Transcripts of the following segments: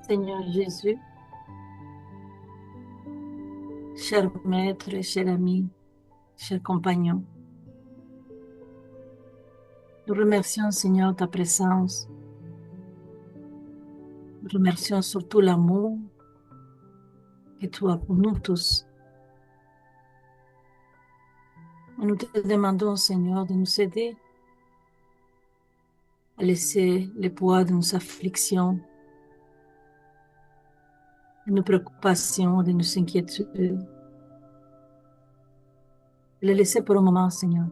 Seigneur Jésus, cher maître, cher ami, cher compagnon, nous remercions, Seigneur, ta présence. Nous remercions surtout l'amour que tu as pour nous tous. Et nous te demandons, Seigneur, de nous aider à laisser le poids de nos afflictions, de nos préoccupations, de nos inquiétudes, de les laisser pour un moment, Seigneur,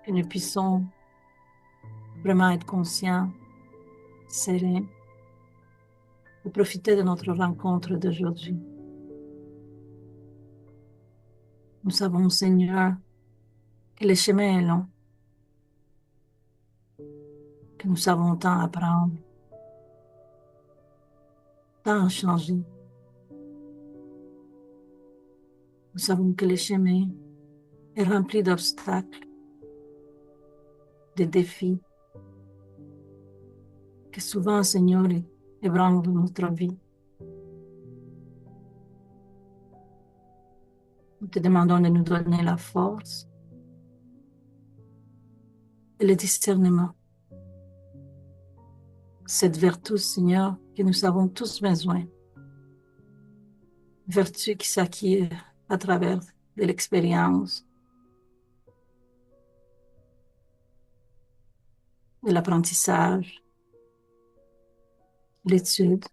que nous puissions vraiment être conscients, sereins, et profiter de notre rencontre d'aujourd'hui. Nous savons, Seigneur, que le chemin est long, que nous savons tant apprendre, tant changer. Nous savons que le chemin est rempli d'obstacles, de défis, que souvent, Seigneur, ébranlent notre vie. Nous te demandons de nous donner la force et le discernement. Cette vertu, Seigneur, que nous avons tous besoin. Vertu qui s'acquiert à travers de l'expérience, de l'apprentissage, l'étude.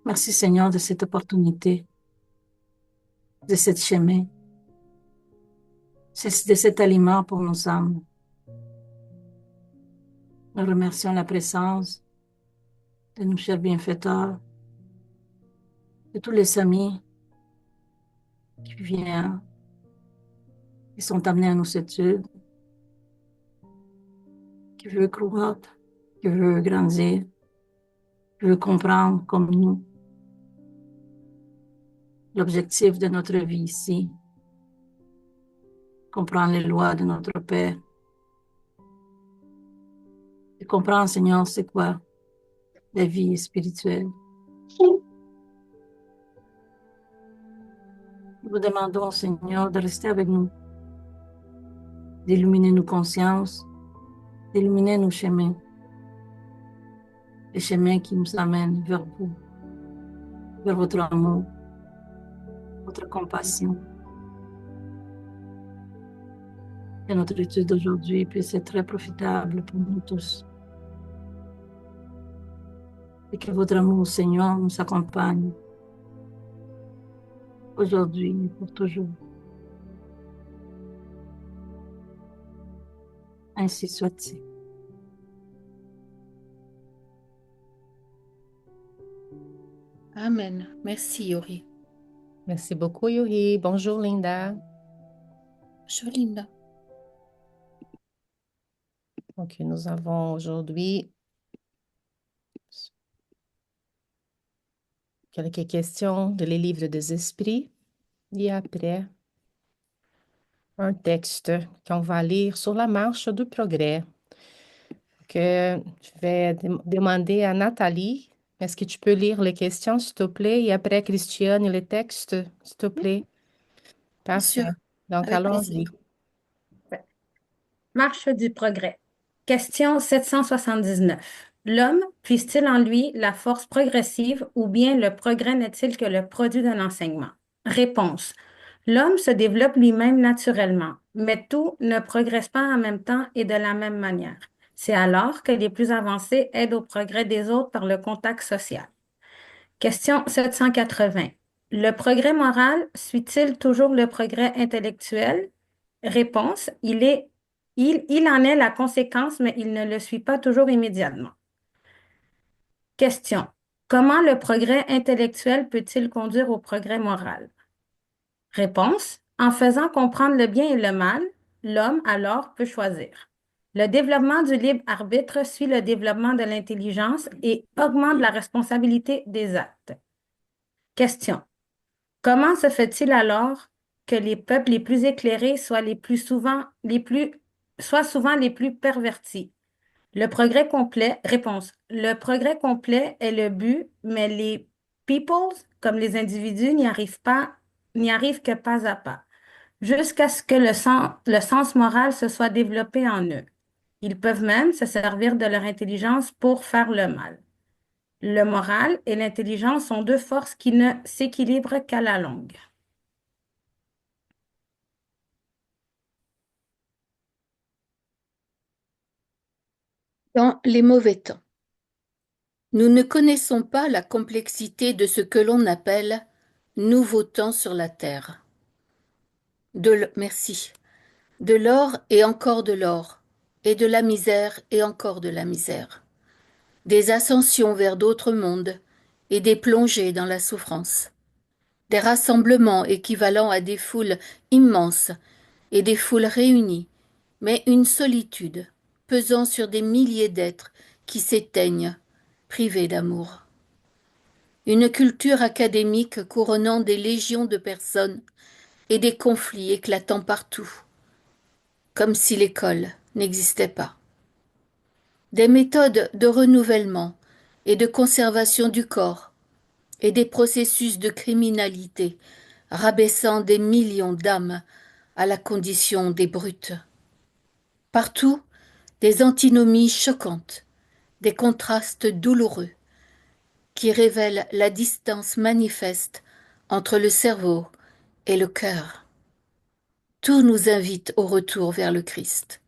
Merci, Seigneur, de cette opportunité, de ce chemin, de cet aliment pour nos âmes. Nous remercions la présence de nos chers bienfaiteurs, de tous les amis qui viennent, qui sont amenés à nos études, qui veulent croître, qui veulent grandir, qui veulent comprendre comme nous l'objectif de notre vie ici, comprendre les lois de notre Père, et comprendre, Seigneur, c'est quoi la vie spirituelle. Nous vous demandons, Seigneur, de rester avec nous, d'illuminer nos consciences, d'illuminer nos chemins, les chemins qui nous amènent vers vous, vers votre amour, votre compassion. Que notre étude d'aujourd'hui puisse être très profitable pour nous tous. Et que votre amour, Seigneur, nous accompagne aujourd'hui et pour toujours. Ainsi soit-il. Amen. Merci, Yuri. Merci beaucoup, Yuri. Bonjour, Linda. Bonjour, Linda. Donc, nous avons aujourd'hui quelques questions de les livres des esprits et après un texte qu'on va lire sur la marche du progrès que je vais demander à Nathalie. Est-ce que tu peux lire les questions, s'il te plaît, et après Christiane, les textes, s'il te plaît? Bien sûr, Parfait. Donc, avec plaisir. allons-y. Ouais. Marche du progrès. Question 779. L'homme puise-t-il en lui la force progressive ou bien le progrès n'est-il que le produit d'un enseignement? Réponse. L'homme se développe lui-même naturellement, mais tout ne progresse pas en même temps et de la même manière. C'est alors que les plus avancés aident au progrès des autres par le contact social. Question 780. Le progrès moral suit-il toujours le progrès intellectuel? Réponse. Il en est la conséquence, mais il ne le suit pas toujours immédiatement. Question. Comment le progrès intellectuel peut-il conduire au progrès moral? Réponse. En faisant comprendre le bien et le mal, l'homme alors peut choisir. Le développement du libre arbitre suit le développement de l'intelligence et augmente la responsabilité des actes. Question. Comment se fait-il alors que les peuples les plus éclairés soient souvent les plus pervertis? Le progrès complet, réponse. Le progrès complet est le but, mais les peoples, comme les individus, n'y arrivent que pas à pas, jusqu'à ce que le sens moral se soit développé en eux. Ils peuvent même se servir de leur intelligence pour faire le mal. Le moral et l'intelligence sont deux forces qui ne s'équilibrent qu'à la longue. Dans les mauvais temps. Nous ne connaissons pas la complexité de ce que l'on appelle nouveau temps sur la terre. Merci. De l'or et encore de l'or, et de la misère et encore de la misère. Des ascensions vers d'autres mondes, et des plongées dans la souffrance. Des rassemblements équivalents à des foules immenses, et des foules réunies, mais une solitude pesant sur des milliers d'êtres qui s'éteignent, privés d'amour. Une culture académique couronnant des légions de personnes et des conflits éclatant partout, comme si l'école n'existait pas. Des méthodes de renouvellement et de conservation du corps et des processus de criminalité rabaissant des millions d'âmes à la condition des brutes. Partout, des antinomies choquantes, des contrastes douloureux qui révèlent la distance manifeste entre le cerveau et le cœur. Tout nous invite au retour vers le Christ.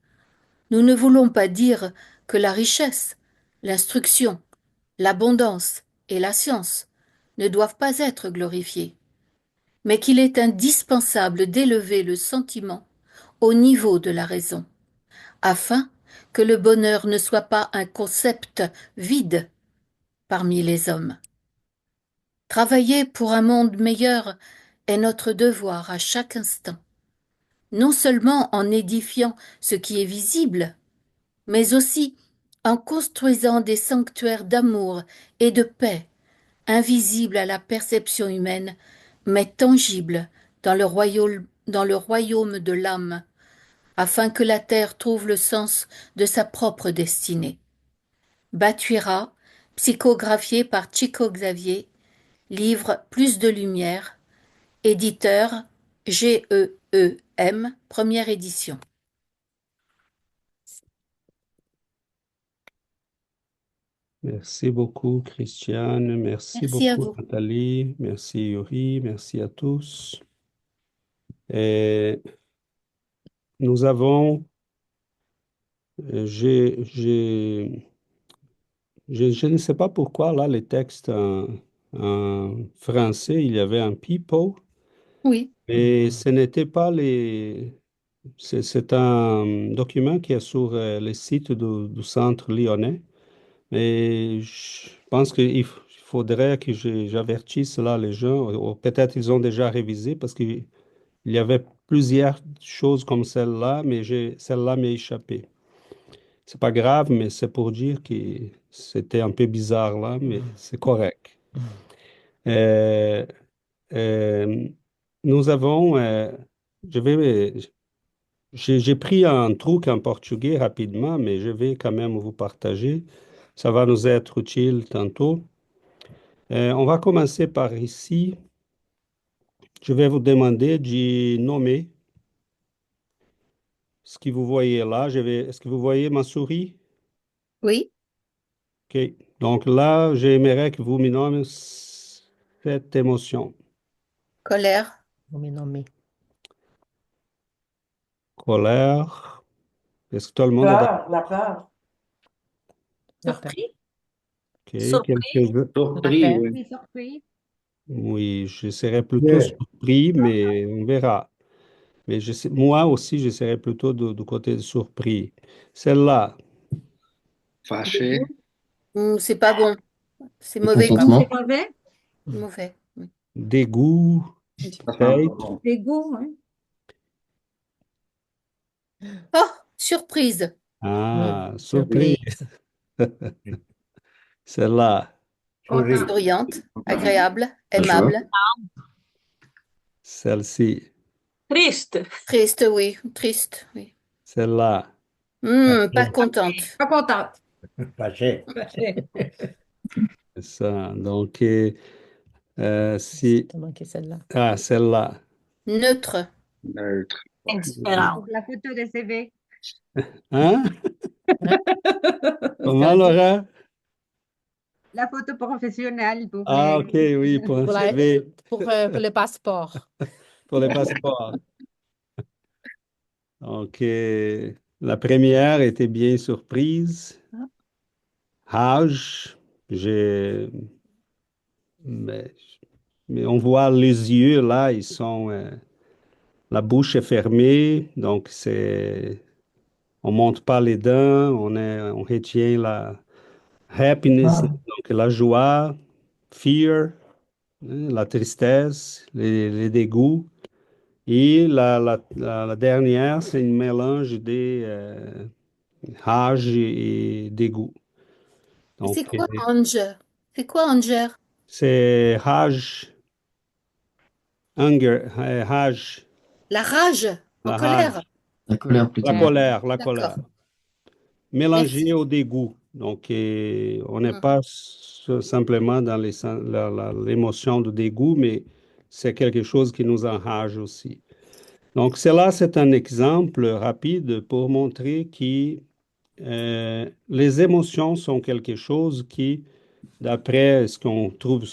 Nous ne voulons pas dire que la richesse, l'instruction, l'abondance et la science ne doivent pas être glorifiées, mais qu'il est indispensable d'élever le sentiment au niveau de la raison, afin que le bonheur ne soit pas un concept vide parmi les hommes. Travailler pour un monde meilleur est notre devoir à chaque instant, non seulement en édifiant ce qui est visible, mais aussi en construisant des sanctuaires d'amour et de paix, invisibles à la perception humaine, mais tangibles dans le royaume de l'âme, afin que la terre trouve le sens de sa propre destinée. Batuira, psychographié par Chico Xavier, livre Plus de lumière, éditeur GEEM, première édition. Merci beaucoup, Christiane. Merci Merci à beaucoup, vous. Nathalie. Merci, Yuri. Merci à tous. Et nous avons, je ne sais pas pourquoi, là, les textes en français, il y avait un people, Oui, mais ce n'était pas les... C'est un document qui est sur le site du Centre lyonnais. Mais je pense qu'il faudrait que j'avertisse là les gens, ou peut-être ils ont déjà révisé parce qu'il y avait plusieurs choses comme celle-là, mais celle-là m'est échappée. C'est pas grave, mais c'est pour dire que c'était un peu bizarre là, mais c'est correct. Euh, euh, nous avons, je vais, j'ai pris un truc en portugais rapidement, mais je vais quand même vous partager. Ça va nous être utile tantôt. On va commencer par ici. Je vais vous demander de nommer ce que vous voyez là. Est-ce que vous voyez ma souris? oui. OK. Donc là, j'aimerais que vous me nommiez cette émotion. Colère, Nommé. Colère. Est-ce que tout le monde est d'accord? Peur, la peur. La peur. Surpris? OK. Surpris? Surpris, La paix. oui. Oui, surpris. Oui, je serais plutôt Yeah. surpris, mais on verra. Mais moi aussi, je serais plutôt du côté de surpris. Celle-là, dégoût, Fâché, c'est pas bon. C'est mauvais goût, C'est mécontentement. mauvais? mauvais. Oui. dégoût, Ça sent pas peut-être. bon. Dégoût, hein? Oh, surprise, Ah, surprise. Surprise. Celle-là, Sourire. souriante, Content. agréable, La joie. aimable, celle-ci, Triste. triste, oui, triste, oui. celle-là, Pas contente. Pas contente. Fâché. C'est ça. Donc, si... T'as manqué celle-là. Ah, celle-là. Neutre. Neutre. Indifférent. La photo de CV. Hein? Hein? Comment, Laura? La photo professionnelle pour Ah, OK, oui, pour un Pour, CV, pour le passeport. pour les passeports. Donc, la première était bien surprise. Âge, j'ai... Mais, mais on voit les yeux, là, ils sont... la bouche est fermée, donc c'est... On monte pas les dents, on retient la happiness, donc la joie, fear, la tristesse, les dégoûts. Et la dernière, c'est un mélange des rage et dégoût. Et c'est Donc, quoi anger? C'est quoi anger? c'est rage, anger, rage, La rage, en la colère. rage, La colère la plutôt. colère, la D'accord. colère, mélangée Merci. au dégoût. Donc, on n'est Hmm. pas simplement dans l'émotion de dégoût, mais c'est quelque chose qui nous enrage aussi. Donc, cela, c'est un exemple rapide pour montrer que les émotions sont quelque chose qui, d'après ce qu'on trouve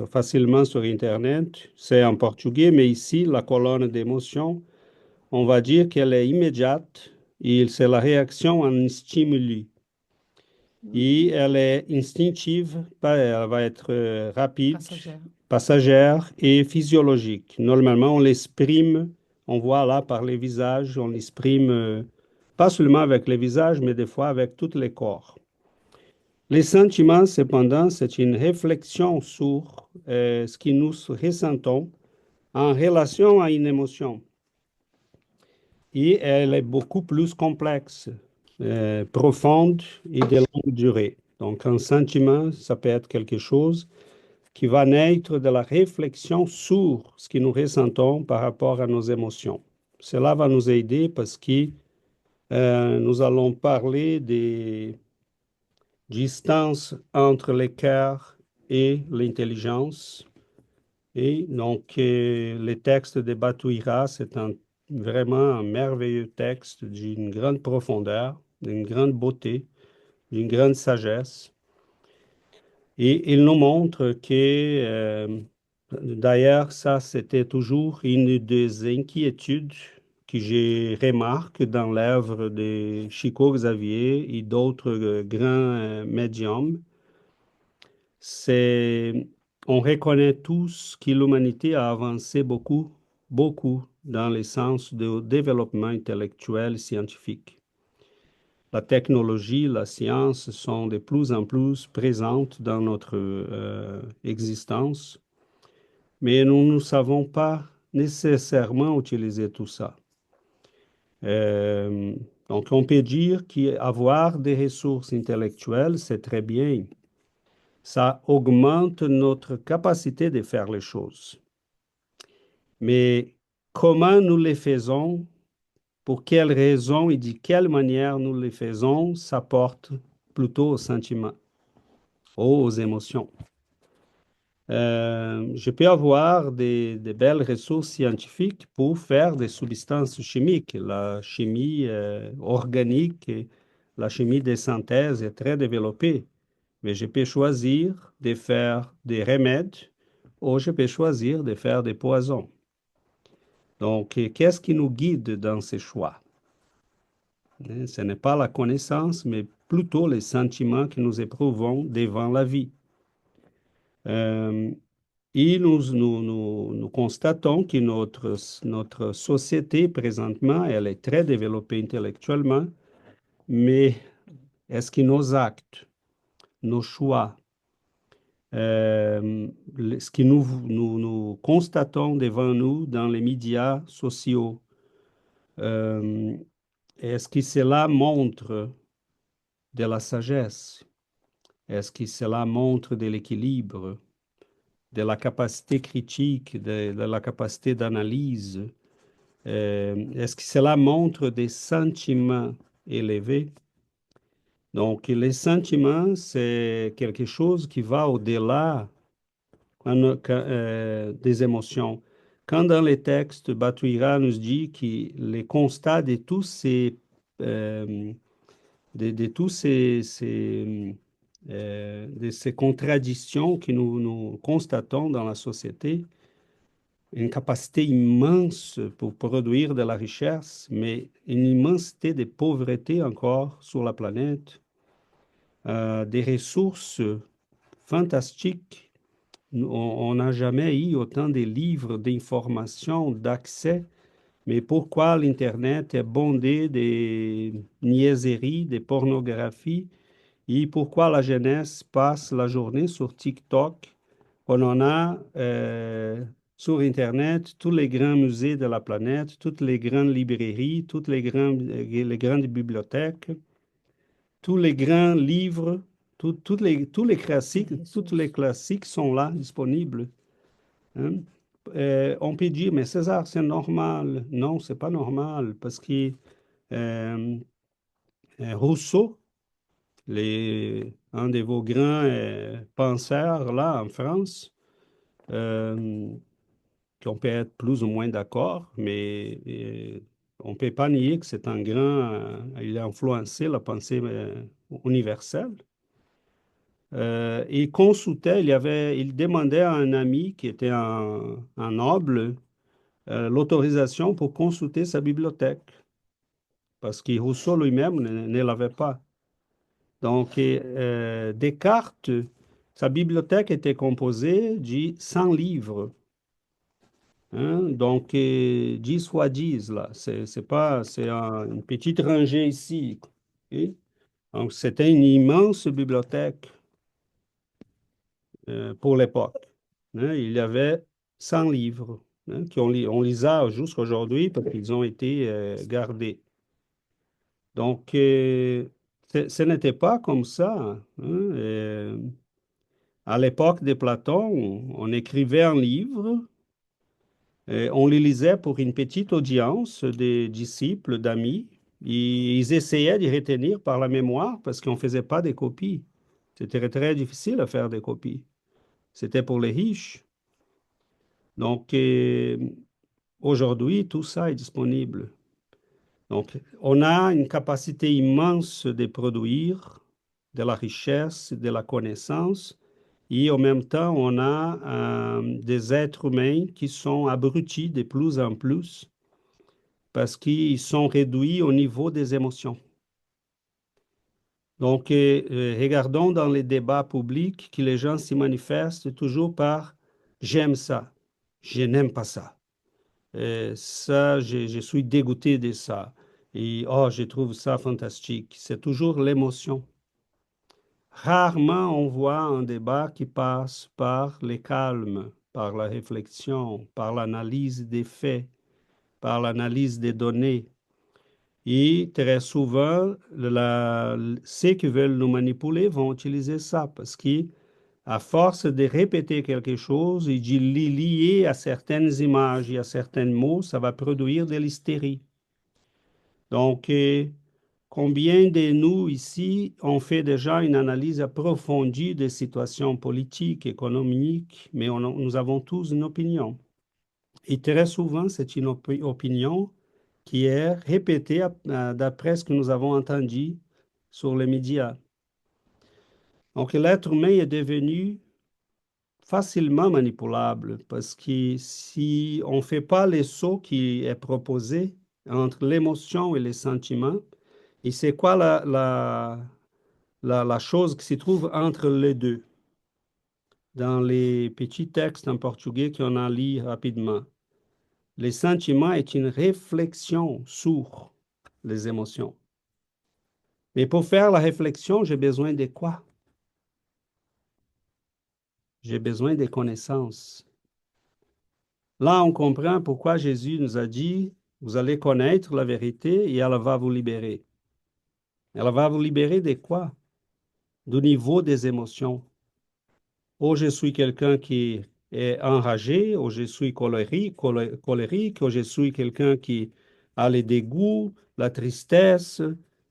facilement sur Internet, c'est en portugais, mais ici, la colonne d'émotions, on va dire qu'elle est immédiate et c'est la réaction à un stimuli. Et elle est instinctive, elle va être rapide, Passagère. passagère et physiologique. Normalement, on l'exprime, on voit là par les visages, on l'exprime pas seulement avec les visages, mais des fois avec tous les corps. Les sentiments, cependant, c'est une réflexion sur ce que nous ressentons en relation à une émotion. Et elle est beaucoup plus complexe, profonde et de longue durée. Donc, un sentiment, ça peut être quelque chose qui va naître de la réflexion sur ce que nous ressentons par rapport à nos émotions. Cela va nous aider parce que nous allons parler des distances entre le cœur et l'intelligence. Et donc, le texte de Batuira, c'est vraiment un merveilleux texte d'une grande profondeur, d'une grande beauté, d'une grande sagesse. Et il nous montre que, d'ailleurs, ça, c'était toujours une des inquiétudes que j'ai remarqué dans l'œuvre de Chico Xavier et d'autres grands médiums. C'est, on reconnaît tous que l'humanité a avancé beaucoup, beaucoup dans le sens du développement intellectuel et scientifique. La technologie, la science sont de plus en plus présentes dans notre existence, mais nous ne savons pas nécessairement utiliser tout ça. Euh, donc, on peut dire qu'avoir des ressources intellectuelles, c'est très bien. Ça augmente notre capacité de faire les choses. Mais comment nous les faisons, pour quelles raisons et de quelle manière nous les faisons, ça porte plutôt aux sentiments, aux émotions. Je peux avoir des belles ressources scientifiques pour faire des substances chimiques. La chimie organique et la chimie de synthèse est très développée. Mais je peux choisir de faire des remèdes ou je peux choisir de faire des poisons. Donc, qu'est-ce qui nous guide dans ces choix? Ce n'est pas la connaissance, mais plutôt les sentiments que nous éprouvons devant la vie. Et nous constatons que notre société présentement, elle est très développée intellectuellement, mais est-ce que nos actes, nos choix, ce que nous constatons devant nous dans les médias sociaux, euh, est-ce que cela montre de la sagesse? Est-ce que cela montre de l'équilibre, de la capacité critique, de la capacité d'analyse? Est-ce que cela montre des sentiments élevé. Donc, les sentiments, c'est quelque chose qui va au-delà des émotions. Quand dans les textes, Batuira nous dit que les constats de tous euh, de ces contradictions que nous constatons dans la société, une capacité immense pour produire de la richesse, mais une immensité de pauvreté encore sur la planète, des ressources fantastiques. On n'a jamais eu autant de livres, d'informations, d'accès, mais pourquoi l'Internet est bondé de niaiseries, de pornographie, et pourquoi la jeunesse passe la journée sur TikTok? On en a sur Internet tous les grands musées de la planète, toutes les grandes librairies, les grandes bibliothèques, tous les grands livres, tous les classiques sont là, disponibles. Hein. On peut dire, mais César, c'est normal. Non, c'est pas normal, parce que euh, Rousseau, un de vos grands penseurs là en France, euh, qu'on peut être plus ou moins d'accord, mais on ne peut pas nier que c'est un grand, il a influencé la pensée universelle. Il consultait, il demandait à un ami qui était un noble l'autorisation pour consulter sa bibliothèque, parce que Rousseau lui-même ne l'avait pas. Donc, Descartes, sa bibliothèque était composée de 100 livres. Hein. Donc, 10 fois 10, là, c'est pas, c'est une petite rangée ici. Ok. Donc, c'était une immense bibliothèque pour l'époque. Hein. Il y avait 100 livres hein, on lisait jusqu'à aujourd'hui parce qu'ils ont été gardés. Donc, ce n'était pas comme ça. Hein. À l'époque de Platon, on écrivait un livre, et on le lisait pour une petite audience de disciples, d'amis. Ils essayaient de retenir par la mémoire parce qu'on ne faisait pas des copies. C'était très difficile à faire des copies. C'était pour les riches. Donc, aujourd'hui, tout ça est disponible. Donc, on a une capacité immense de produire de la richesse, de la connaissance, et en même temps, on a des êtres humains qui sont abrutis de plus en plus parce qu'ils sont réduits au niveau des émotions. Donc, regardons dans les débats publics que les gens s'y manifestent toujours par «j'aime ça», «je n'aime pas ça». Ça, je suis dégoûté de ça. Et oh, je trouve ça fantastique. C'est toujours l'émotion. Rarement on voit un débat qui passe par le calme, par la réflexion, par l'analyse des faits, par l'analyse des données. Et très souvent, ceux qui veulent nous manipuler vont utiliser ça parce qu'à force de répéter quelque chose et de le lier à certaines images et à certains mots, ça va produire de l'hystérie. Donc, combien de nous ici ont fait déjà une analyse approfondie des situations politiques, économiques, mais nous avons tous une opinion. Et très souvent, c'est une opinion qui est répétée d'après ce que nous avons entendu sur les médias. Donc, l'être humain est devenu facilement manipulable parce que si on ne fait pas le saut qui est proposé entre l'émotion et les sentiments, et c'est quoi la chose qui se trouve entre les deux dans les petits textes en portugais qu'on a lus rapidement. Les sentiments est une réflexion sur les émotions. Mais pour faire la réflexion, j'ai besoin de quoi? J'ai besoin de connaissances. Là, on comprend pourquoi Jésus nous a dit, vous allez connaître la vérité et elle va vous libérer. Elle va vous libérer de quoi? Du niveau des émotions. Ou je suis quelqu'un qui est enragé, ou je suis colérique, ou je suis quelqu'un qui a le dégoût, la tristesse,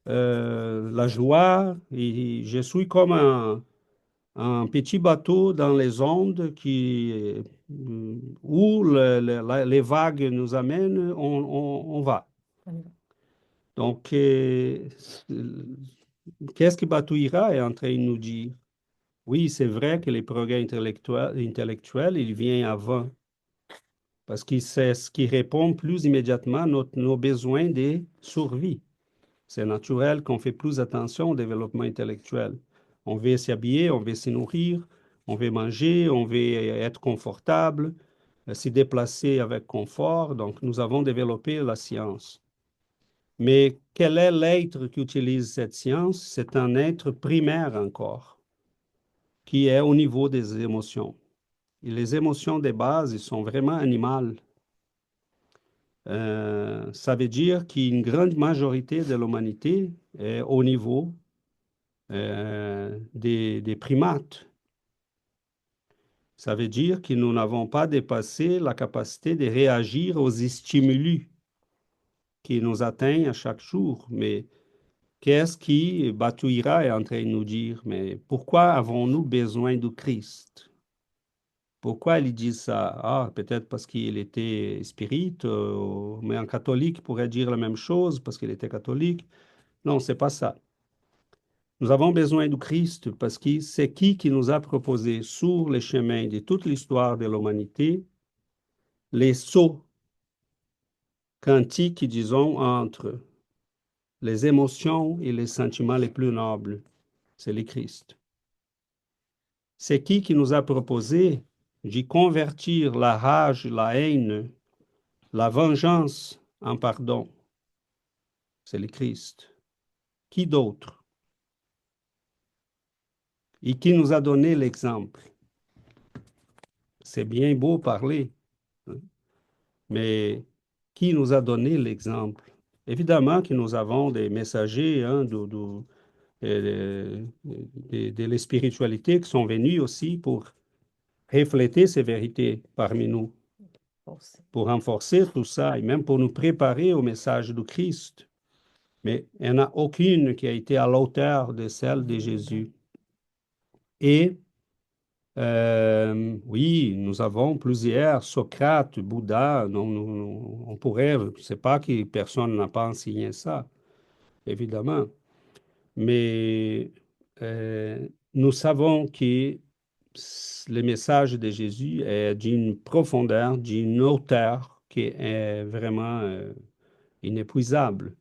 la joie. Et je suis comme un petit bateau dans les ondes où les vagues nous amènent, on va. Donc, qu'est-ce que Batoira est en train de nous dire? Oui, c'est vrai que les progrès intellectuels, il vient avant, parce que c'est ce qui répond plus immédiatement à nos besoins de survie. C'est naturel qu'on fait plus attention au développement intellectuel. On veut s'habiller, on veut se nourrir, on veut manger, on veut être confortable, se déplacer avec confort. Donc, nous avons développé la science. Mais quel est l'être qui utilise cette science? C'est un être primaire encore, qui est au niveau des émotions. Et les émotions de base, ils sont vraiment animales. Ça veut dire qu'une grande majorité de l'humanité est au niveau des primates. Ça veut dire que nous n'avons pas dépassé la capacité de réagir aux stimuli qui nous atteignent à chaque jour. Mais qu'est-ce qui Batuira est en train de nous dire? Mais pourquoi avons-nous besoin du Christ? Pourquoi il dit ça? Ah, peut-être parce qu'il était spirit, mais un catholique pourrait dire la même chose parce qu'il était catholique. Non, c'est pas ça. Nous avons besoin du Christ parce que c'est qui nous a proposé sur les chemins de toute l'histoire de l'humanité les sauts quantiques, disons, entre les émotions et les sentiments les plus nobles. C'est le Christ. C'est qui nous a proposé de convertir la rage, la haine, la vengeance en pardon. C'est le Christ. Qui d'autre? Et qui nous a donné l'exemple? C'est bien beau parler, hein, mais qui nous a donné l'exemple? Évidemment que nous avons des messagers hein, de la spiritualité qui sont venus aussi pour refléter ces vérités parmi nous, pour renforcer tout ça et même pour nous préparer au message du Christ. Mais il n'y en a aucune qui a été à la hauteur de celle de Jésus. Et oui, nous avons plusieurs, Socrate, Bouddha, on pourrait, je ne sais pas que personne n'a pas enseigné ça, évidemment, mais nous savons que le message de Jésus est d'une profondeur, d'une hauteur qui est vraiment inépuisable.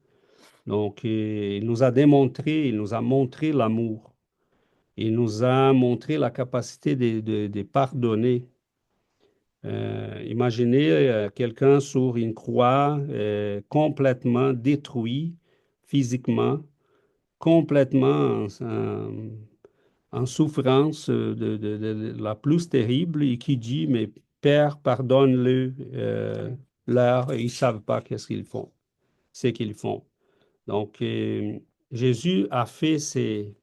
Donc, il nous a démontré, il nous a montré l'amour. Il nous a montré la capacité de pardonner. Imaginez quelqu'un sur une croix complètement détruit physiquement, complètement en souffrance la plus terrible et qui dit, mais Père, pardonne-le leur, et ils ne savent pas qu'est-ce qu'ils font, ce qu'ils font. Donc, Jésus a fait ces...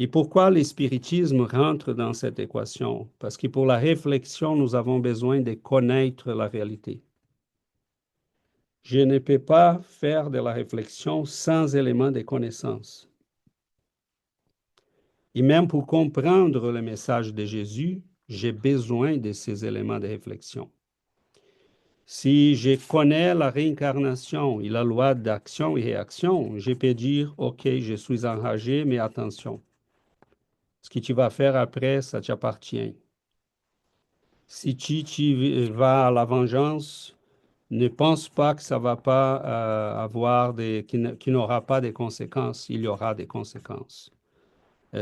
Et pourquoi le spiritisme rentre dans cette équation? Parce que pour la réflexion, nous avons besoin de connaître la réalité. Je ne peux pas faire de la réflexion sans éléments de connaissance. Et même pour comprendre le message de Jésus, j'ai besoin de ces éléments de réflexion. Si je connais la réincarnation et la loi d'action et réaction, je peux dire, OK, je suis enragé, mais attention. Ce que tu vas faire après, ça t'appartient. Si tu vas à la vengeance, ne pense pas que ça va pas avoir qu'il n'aura pas de conséquences. Il y aura des conséquences.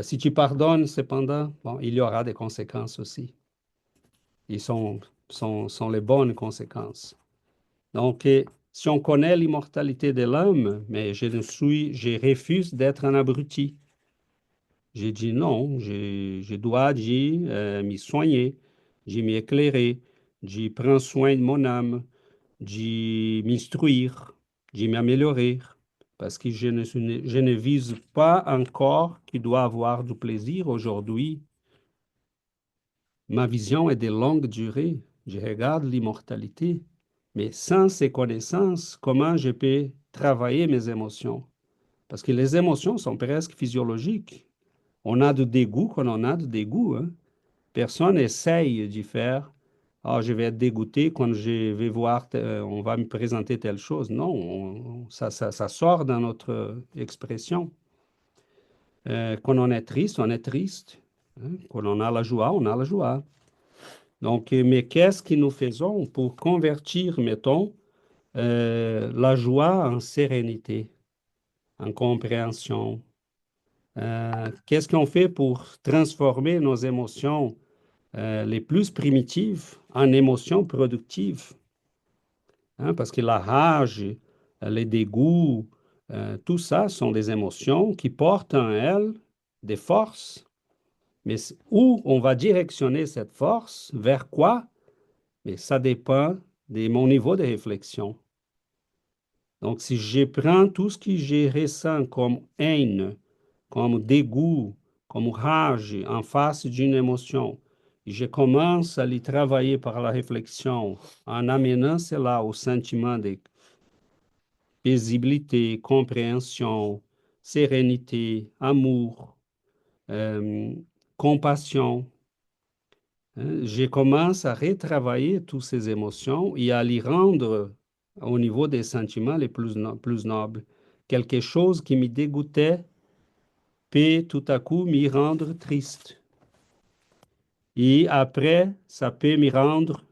Si tu pardonnes, cependant, bon, il y aura des conséquences aussi. Ils sont les bonnes conséquences. Donc, si on connaît l'immortalité de l'homme, mais je refuse d'être un abruti. J'ai dit non, je dois m'y soigner, d'y m'éclairer, d'y prendre soin de mon âme, d'y m'instruire, d'y m'améliorer, parce que je ne vise pas un corps qui doit avoir du plaisir aujourd'hui. Ma vision est de longue durée. Je regarde l'immortalité, mais sans ces connaissances, comment je peux travailler mes émotions? Parce que les émotions sont presque physiologiques. On a de dégoût quand on a de dégoût, hein. Personne n'essaye d'y faire. Ah, je vais être dégoûté quand je vais voir, on va me présenter telle chose. Non, ça sort dans notre expression. Quand on est triste, on est triste, hein. Quand on a la joie, on a la joie. Donc, mais qu'est-ce que nous faisons pour convertir, mettons, la joie en sérénité, en compréhension? Qu'est-ce qu'on fait pour transformer nos émotions les plus primitives en émotions productives? Hein, parce que la rage, les dégoûts, tout ça sont des émotions qui portent en elles des forces. Mais où on va directionner cette force, vers quoi? Mais ça dépend de mon niveau de réflexion. Donc, si je prends tout ce que je ressens comme haine, comme dégoût, comme rage en face d'une émotion, et je commence à l'y travailler par la réflexion, en amenant cela au sentiment de paisibilité, compréhension, sérénité, amour, euh, compassion, hein, je commence à retravailler toutes ces émotions et à les rendre au niveau des sentiments les plus nobles. Quelque chose qui me dégoûtait peut tout à coup m'y rendre triste. Et après, ça peut me rendre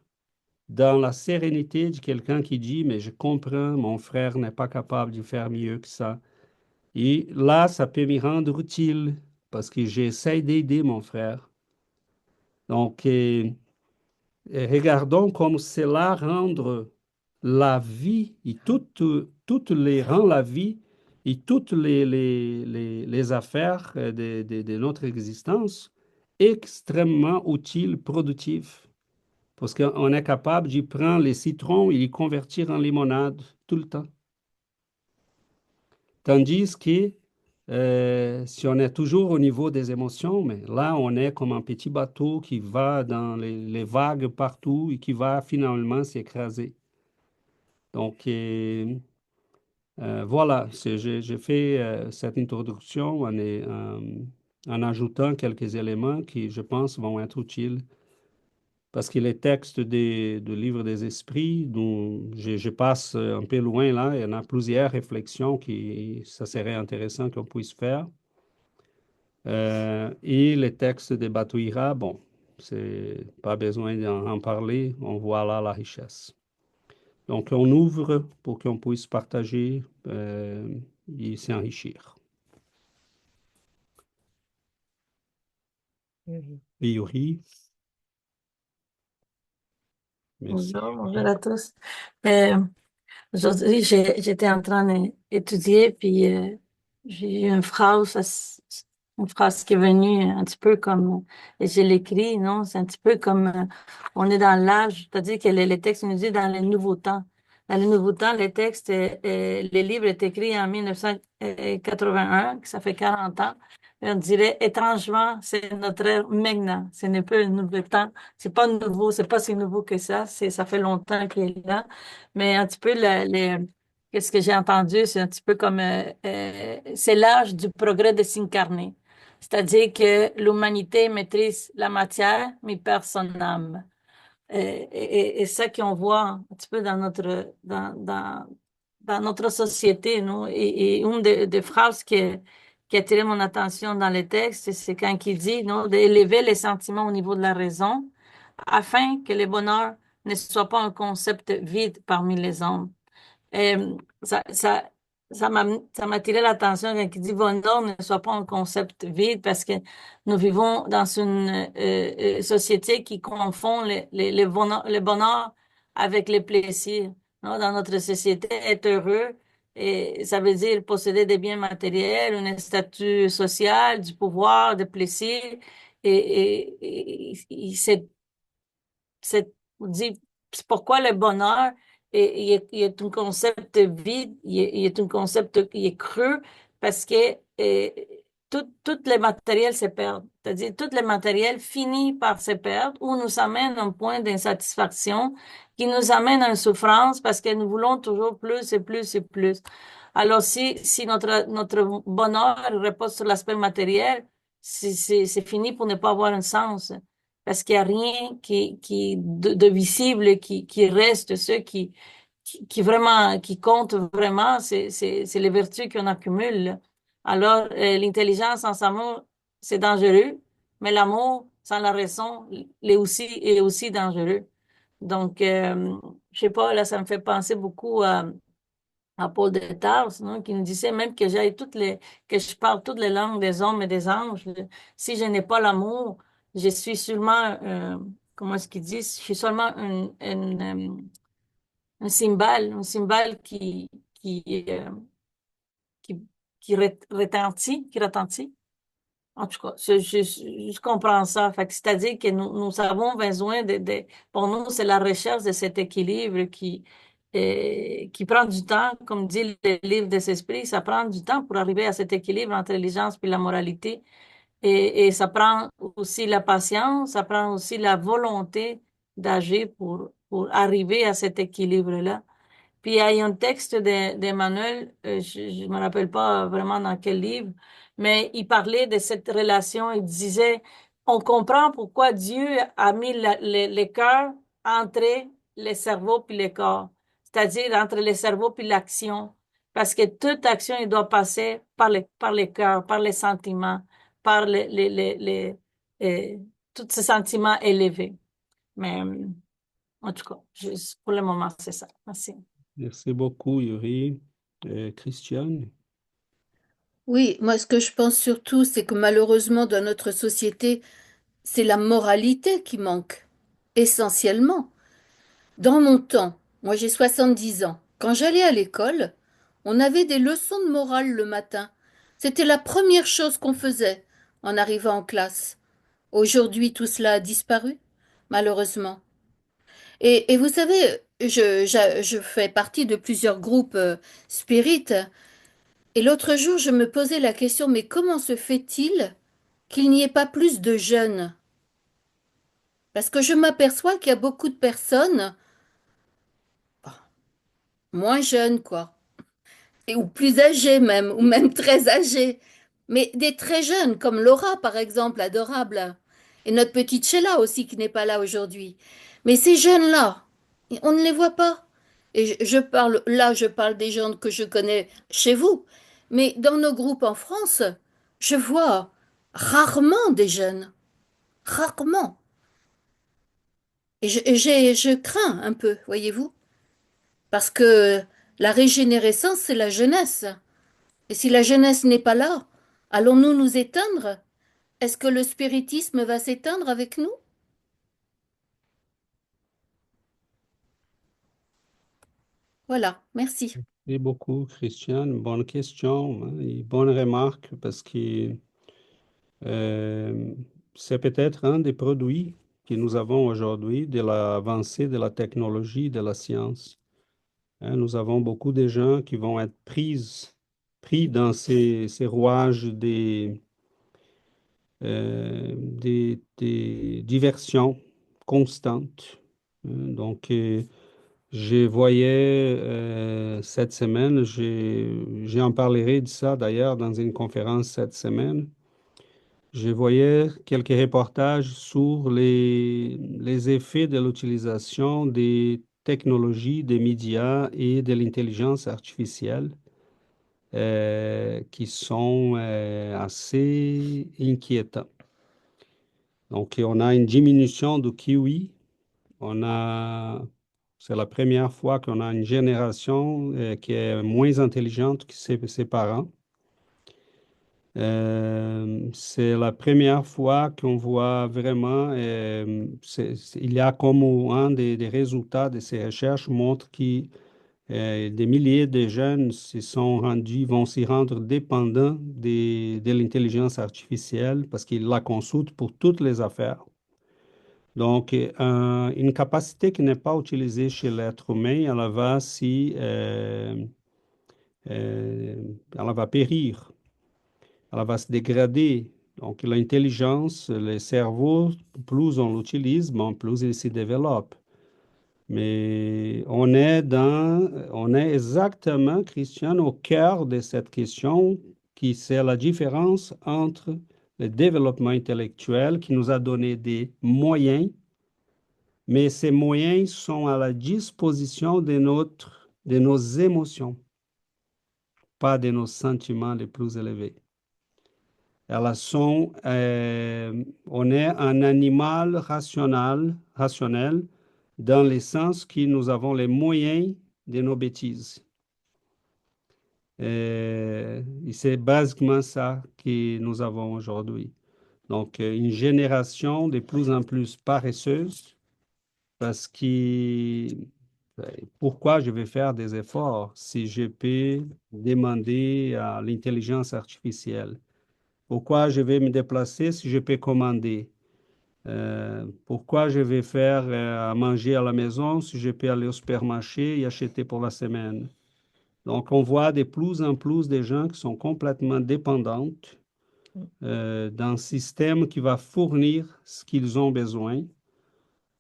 dans la sérénité de quelqu'un qui dit, mais je comprends, mon frère n'est pas capable de faire mieux que ça. Et là, ça peut me rendre utile parce que j'essaie d'aider mon frère. Donc, regardons comme cela rendre la vie et toutes les rend la vie et toutes les affaires de notre existence extrêmement utiles, productives. Parce qu'on est capable de prendre les citrons et les convertir en limonade tout le temps. Tandis que si on est toujours au niveau des émotions, mais là, on est comme un petit bateau qui va dans les vagues partout et qui va finalement s'écraser. Donc, voilà, j'ai fait cette introduction en ajoutant quelques éléments qui, je pense, vont être utiles. Parce que les textes du livre des esprits, dont je passe un peu loin là, il y en a plusieurs réflexions qui, ça serait intéressant qu'on puisse faire. Et les textes de Batuira, bon, c'est pas besoin d'en parler, on voit là la richesse. Donc, on ouvre pour qu'on puisse partager et s'enrichir. Biori, merci. Bonjour, bonjour à tous. Aujourd'hui, j'étais en train d'étudier, puis j'ai eu une phrase qui est venue un petit peu comme, et je l'écris, non? C'est un petit peu comme, on est dans l'âge, c'est-à-dire que les textes nous disent dans les nouveaux temps. Dans les nouveaux temps, les textes, les livres est écrit en 1981, que ça fait 40 ans. Et on dirait, étrangement, c'est notre ère maintenant. Ce n'est pas un nouveau temps. C'est pas nouveau, c'est pas si nouveau que ça fait longtemps qu'il est là. Mais un petit peu, qu'est-ce que j'ai entendu, c'est un petit peu comme, c'est l'âge du progrès de s'incarner. C'est-à-dire que l'humanité maîtrise la matière, mais perd son âme. Et ça qu'on voit un petit peu dans notre société, nous. Et une des phrases qui a attiré mon attention dans les textes, c'est quand il dit, non, d'élever les sentiments au niveau de la raison, afin que le bonheur ne soit pas un concept vide parmi les hommes. Euh, ça, ça, ça m'a attiré l'attention quand il dit bonheur ne soit pas un concept vide parce que nous vivons dans une société qui confond le bonheur avec les plaisirs. Non? Dans notre société, être heureux, et ça veut dire posséder des biens matériels, une statut social, du pouvoir, des plaisirs. C'est dit, c'est pourquoi le bonheur il est un concept vide, il est un concept qui est creux, parce que tout les matériels se perdent. C'est-à-dire, tout le matériel finit par se perdre ou nous amène à un point d'insatisfaction qui nous amène à une souffrance parce que nous voulons toujours plus et plus et plus. Alors, si notre bonheur repose sur l'aspect matériel, c'est fini pour ne pas avoir un sens. Parce qu'il n'y a rien de visible qui reste. Ceux qui vraiment, qui comptent vraiment, c'est les vertus qu'on accumule. Alors, l'intelligence sans amour, c'est dangereux, mais l'amour sans la raison est aussi dangereux. Donc, je sais pas, là, ça me fait penser beaucoup à Paul de Tarse, non, qui nous disait même que je parle toutes les langues des hommes et des anges. Si je n'ai pas l'amour, je suis seulement, comment est-ce qu'ils disent? Je suis seulement un cymbale qui, qui retentit. En tout cas, je comprends ça. Fait que c'est-à-dire que nous avons besoin pour nous, c'est la recherche de cet équilibre qui prend du temps, comme dit le livre des esprits, ça prend du temps pour arriver à cet équilibre entre l'intelligence et la moralité. Et ça prend aussi la patience, ça prend aussi la volonté d'agir pour arriver à cet équilibre-là. Puis il y a un texte d'Emmanuel, je ne me rappelle pas vraiment dans quel livre, mais il parlait de cette relation. Il disait, on comprend pourquoi Dieu a mis le cœur entre le cerveau puis le corps, c'est-à-dire entre le cerveau puis l'action. Parce que toute action, il doit passer par le cœur, par les sentiments, par euh, tous ces sentiments élevés. Mais en tout cas, pour le moment, c'est ça. Merci. Merci beaucoup, Yuri. Christiane? Oui, moi ce que je pense surtout, c'est que malheureusement dans notre société, c'est la moralité qui manque, essentiellement. Dans mon temps, moi j'ai 70 ans, quand j'allais à l'école, on avait des leçons de morale le matin. C'était la première chose qu'on faisait en arrivant en classe. Aujourd'hui, tout cela a disparu, malheureusement. Et vous savez, je fais partie de plusieurs groupes spirites, et l'autre jour, je me posais la question, mais comment se fait-il qu'il n'y ait pas plus de jeunes? Parce que je m'aperçois qu'il y a beaucoup de personnes, moins jeunes, quoi, ou plus âgées même, ou même très âgées, mais des très jeunes, comme Laura, par exemple, adorable, et notre petite Sheila aussi, qui n'est pas là aujourd'hui. Mais ces jeunes-là, on ne les voit pas. Et je parle des gens que je connais chez vous, mais dans nos groupes en France, je vois rarement des jeunes, rarement. Je crains un peu, voyez-vous, parce que la régénérescence, c'est la jeunesse. Et si la jeunesse n'est pas là, allons-nous nous éteindre? Est-ce que le spiritisme va s'éteindre avec nous? Voilà, merci. Merci beaucoup, Christiane. Bonne question, hein, et bonne remarque parce que euh, c'est peut-être un des produits que nous avons aujourd'hui de l'avancée de la technologie, de la science. Hein, nous avons beaucoup de gens qui vont être pris dans ces rouages des diversions constantes. Hein. Donc, je voyais cette semaine, j'en parlerai de ça d'ailleurs dans une conférence cette semaine. Je voyais quelques reportages sur les effets de l'utilisation des technologies, des médias et de l'intelligence artificielle qui sont assez inquiétants. Donc, on a une diminution du kiwi. On a, c'est la première fois qu'on a une génération qui est moins intelligente que ses parents. C'est la première fois qu'on voit vraiment, il y a comme un des résultats de ces recherches montre que des milliers de jeunes vont s'y rendre dépendants de l'intelligence artificielle parce qu'ils la consultent pour toutes les affaires. Donc, une capacité qui n'est pas utilisée chez l'être humain, euh, elle va périr, elle va se dégrader. Donc, l'intelligence, le cerveau, plus on l'utilise, bon, plus il se développe. Mais on est exactement, Christian, au cœur de cette question qui c'est la différence entre le développement intellectuel qui nous a donné des moyens, mais ces moyens sont à la disposition de nos émotions, pas de nos sentiments les plus élevés. On est un animal rationnel, dans le sens que nous avons les moyens de nos bêtises. Et c'est basiquement ça que nous avons aujourd'hui. Donc, une génération de plus en plus paresseuse, parce que pourquoi je vais faire des efforts si je peux demander à l'intelligence artificielle? Pourquoi je vais me déplacer si je peux commander? Pourquoi je vais faire à manger à la maison si je peux aller au supermarché et acheter pour la semaine? Donc, on voit de plus en plus de gens qui sont complètement dépendants d'un système qui va fournir ce qu'ils ont besoin.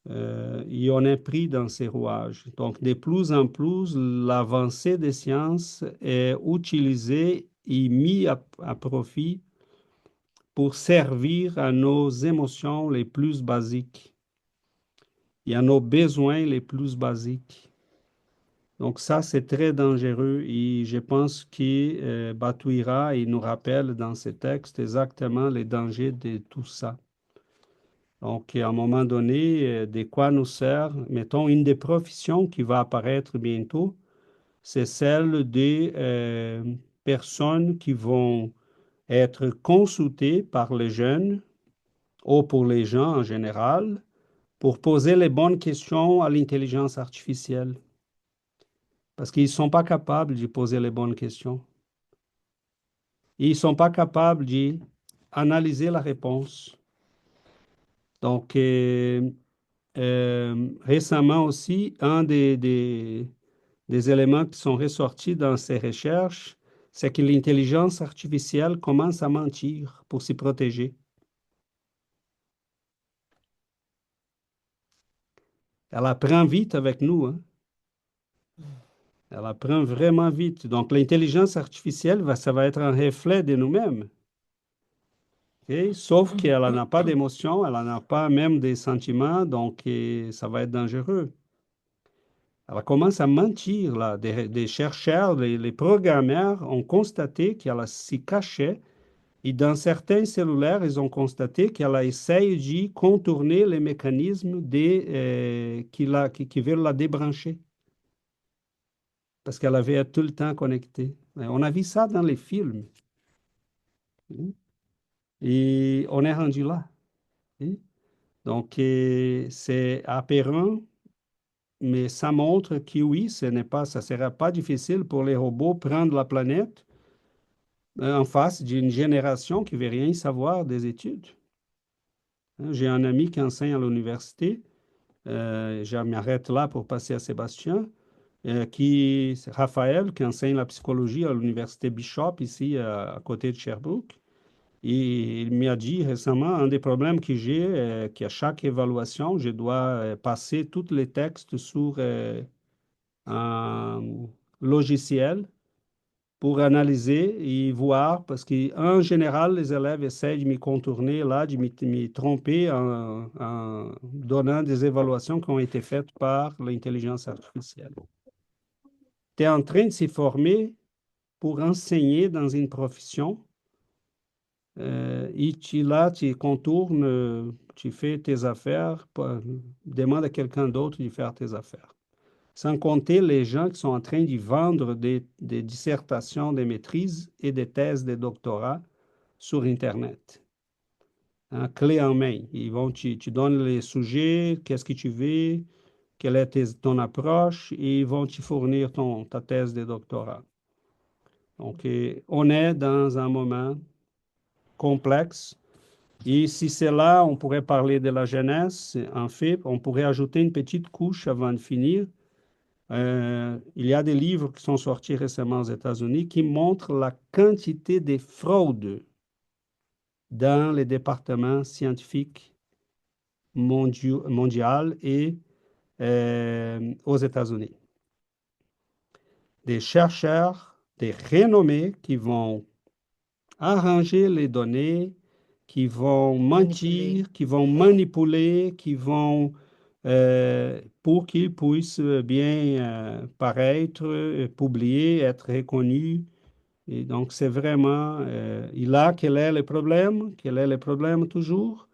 Et on est pris dans ces rouages. Donc, de plus en plus, l'avancée des sciences est utilisée et mise à profit pour servir à nos émotions les plus basiques et à nos besoins les plus basiques. Donc ça, c'est très dangereux et je pense que Batuira, il nous rappelle dans ses textes exactement les dangers de tout ça. Donc, à un moment donné, de quoi nous sert, mettons, une des professions qui va apparaître bientôt, c'est celle des personnes qui vont être consultées par les jeunes ou pour les gens en général, pour poser les bonnes questions à l'intelligence artificielle. Parce qu'ils ne sont pas capables de poser les bonnes questions. Ils ne sont pas capables d'analyser la réponse. Donc, récemment aussi, un des éléments qui sont ressortis dans ces recherches, c'est que l'intelligence artificielle commence à mentir pour s'y protéger. Elle apprend vite avec nous, hein. Elle apprend vraiment vite. Donc, l'intelligence artificielle, ça va être un reflet de nous-mêmes. Okay? Sauf qu'elle n'a pas d'émotion, elle n'a pas même des sentiments, donc ça va être dangereux. Elle commence à mentir, là. Des chercheurs, les programmeurs ont constaté qu'elle s'y cachait, et dans certains cellulaires, ils ont constaté qu'elle essaye de contourner les mécanismes qui veulent la débrancher. Parce qu'elle avait tout le temps connectée. On a vu ça dans les films. Et on est rendu là. Donc, c'est aberrant, mais ça montre que oui, ça ne sera pas difficile pour les robots de prendre la planète en face d'une génération qui ne veut rien savoir des études. J'ai un ami qui enseigne à l'université, je m'arrête là pour passer à Sébastien, c'est Raphaël, qui enseigne la psychologie à l'université Bishop, ici à côté de Sherbrooke. Et il m'a dit récemment, un des problèmes que j'ai, qu'à chaque évaluation, je dois passer tous les textes sur un logiciel pour analyser et voir, parce qu'en général, les élèves essaient de me contourner là, de me tromper en donnant des évaluations qui ont été faites par l'intelligence artificielle. Tu es en train de s'y former pour enseigner dans une profession. Et tu contournes, tu fais tes affaires, demande à quelqu'un d'autre de faire tes affaires. Sans compter les gens qui sont en train de vendre des dissertations de maîtrise et des thèses de doctorat sur Internet. Hein, clé en main. Tu donnes les sujets, qu'est-ce que tu veux, quelle est ton approche, et ils vont te fournir ta thèse de doctorat. Donc, on est dans un moment complexe. Et si c'est là, on pourrait parler de la jeunesse. En fait, on pourrait ajouter une petite couche avant de finir. Il y a des livres qui sont sortis récemment aux États-Unis qui montrent la quantité de fraudes dans les départements scientifiques mondiaux et aux États-Unis. Des chercheurs, des renommés qui vont arranger les données, qui vont mentir, qui vont manipuler, qui vont pour qu'ils puissent bien paraître, publier, être reconnus. Et donc, c'est vraiment, quel est le problème? Quel est le problème toujours?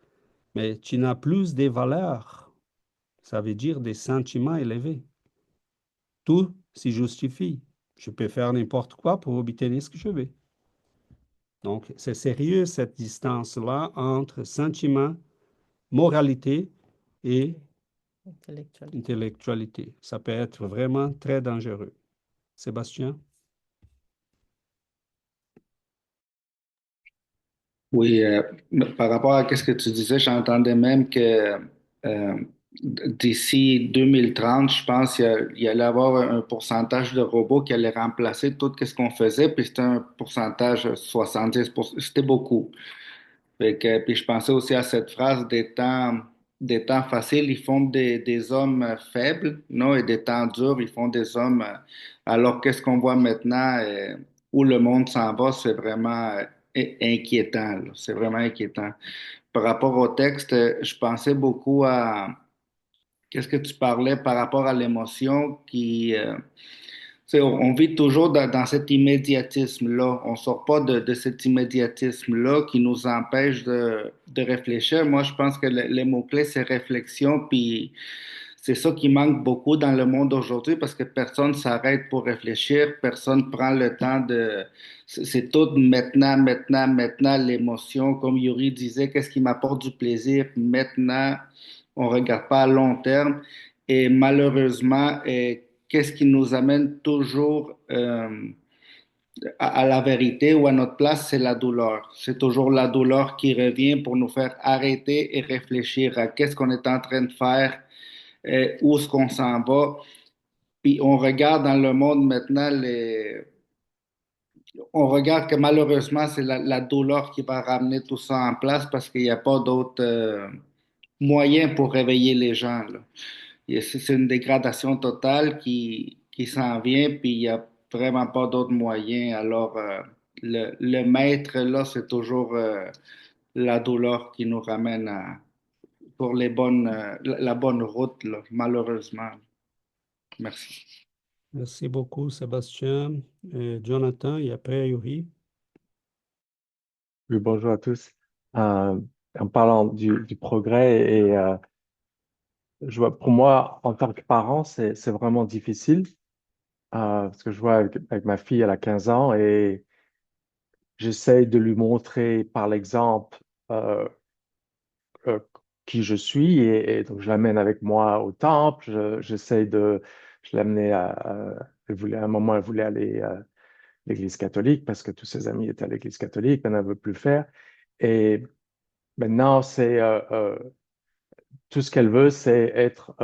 Mais tu n'as plus des valeurs. Ça veut dire des sentiments élevés. Tout s'y justifie. Je peux faire n'importe quoi pour obtenir ce que je veux. Donc, c'est sérieux cette distance-là entre sentiment, moralité et intellectualité. Ça peut être vraiment très dangereux. Sébastien? Oui, par rapport à ce que tu disais, j'entendais même que d'ici 2030, je pense qu'il y allait avoir un pourcentage de robots qui allait remplacer tout ce qu'on faisait, puis c'était un pourcentage 70%, c'était beaucoup. Puis je pensais aussi à cette phrase des temps faciles, ils font des hommes faibles, non? Et des temps durs, ils font des hommes. Alors qu'est-ce qu'on voit maintenant, où le monde s'en va, c'est vraiment inquiétant, là. C'est vraiment inquiétant. Par rapport au texte, je pensais beaucoup à qu'est-ce que tu parlais par rapport à l'émotion tu sais, on vit toujours dans cet immédiatisme-là. On sort pas de cet immédiatisme-là qui nous empêche de réfléchir. Moi, je pense que les mots-clés, c'est réflexion, puis c'est ça qui manque beaucoup dans le monde aujourd'hui parce que personne s'arrête pour réfléchir, personne prend le temps de... C'est tout maintenant, maintenant, maintenant, l'émotion. Comme Yuri disait, qu'est-ce qui m'apporte du plaisir maintenant? On regarde pas à long terme. Et malheureusement, qu'est-ce qui nous amène toujours à la vérité ou à notre place, c'est la douleur. C'est toujours la douleur qui revient pour nous faire arrêter et réfléchir à qu'est-ce qu'on est en train de faire, où est-ce qu'on s'en va. Puis on regarde dans le monde maintenant, on regarde que malheureusement, c'est la douleur qui va ramener tout ça en place parce qu'il n'y a pas d'autres moyens pour réveiller les gens, là. C'est une dégradation totale qui s'en vient, puis il n'y a vraiment pas d'autres moyens. Alors, le maître, là, c'est toujours la douleur qui nous ramène pour la bonne route, là, malheureusement. Merci. Merci beaucoup, Sébastien. Jonathan, et après Yuri. Oui, bonjour à tous. En parlant du progrès, et pour moi, en tant que parent, c'est vraiment difficile parce que je vois avec ma fille, elle a 15 ans et j'essaie de lui montrer par l'exemple euh, euh, qui je suis et donc je l'amène avec moi au temple. Je l'amenais à un moment, elle voulait aller à l'église catholique parce que tous ses amis étaient à l'église catholique, elle ne veut plus le faire. Et maintenant, tout ce qu'elle veut, c'est être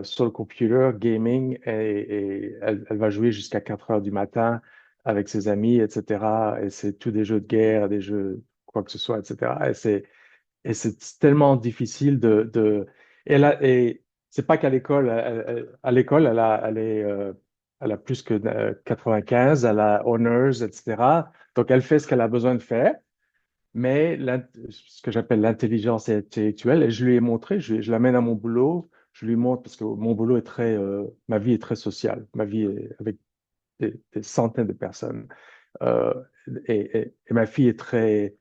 sur le computer, gaming, et elle va jouer jusqu'à 4 heures du matin avec ses amis, etc. Et c'est tous des jeux de guerre, des jeux quoi que ce soit, etc. Et c'est tellement difficile et c'est pas qu'à l'école, à l'école, elle a plus que 95, elle a honors, etc. Donc, elle fait ce qu'elle a besoin de faire. Mais ce que j'appelle l'intelligence intellectuelle, et je lui ai montré, je l'amène à mon boulot, je lui montre, parce que mon boulot est ma vie est très sociale, ma vie est avec des centaines de personnes. Euh, et ma fille est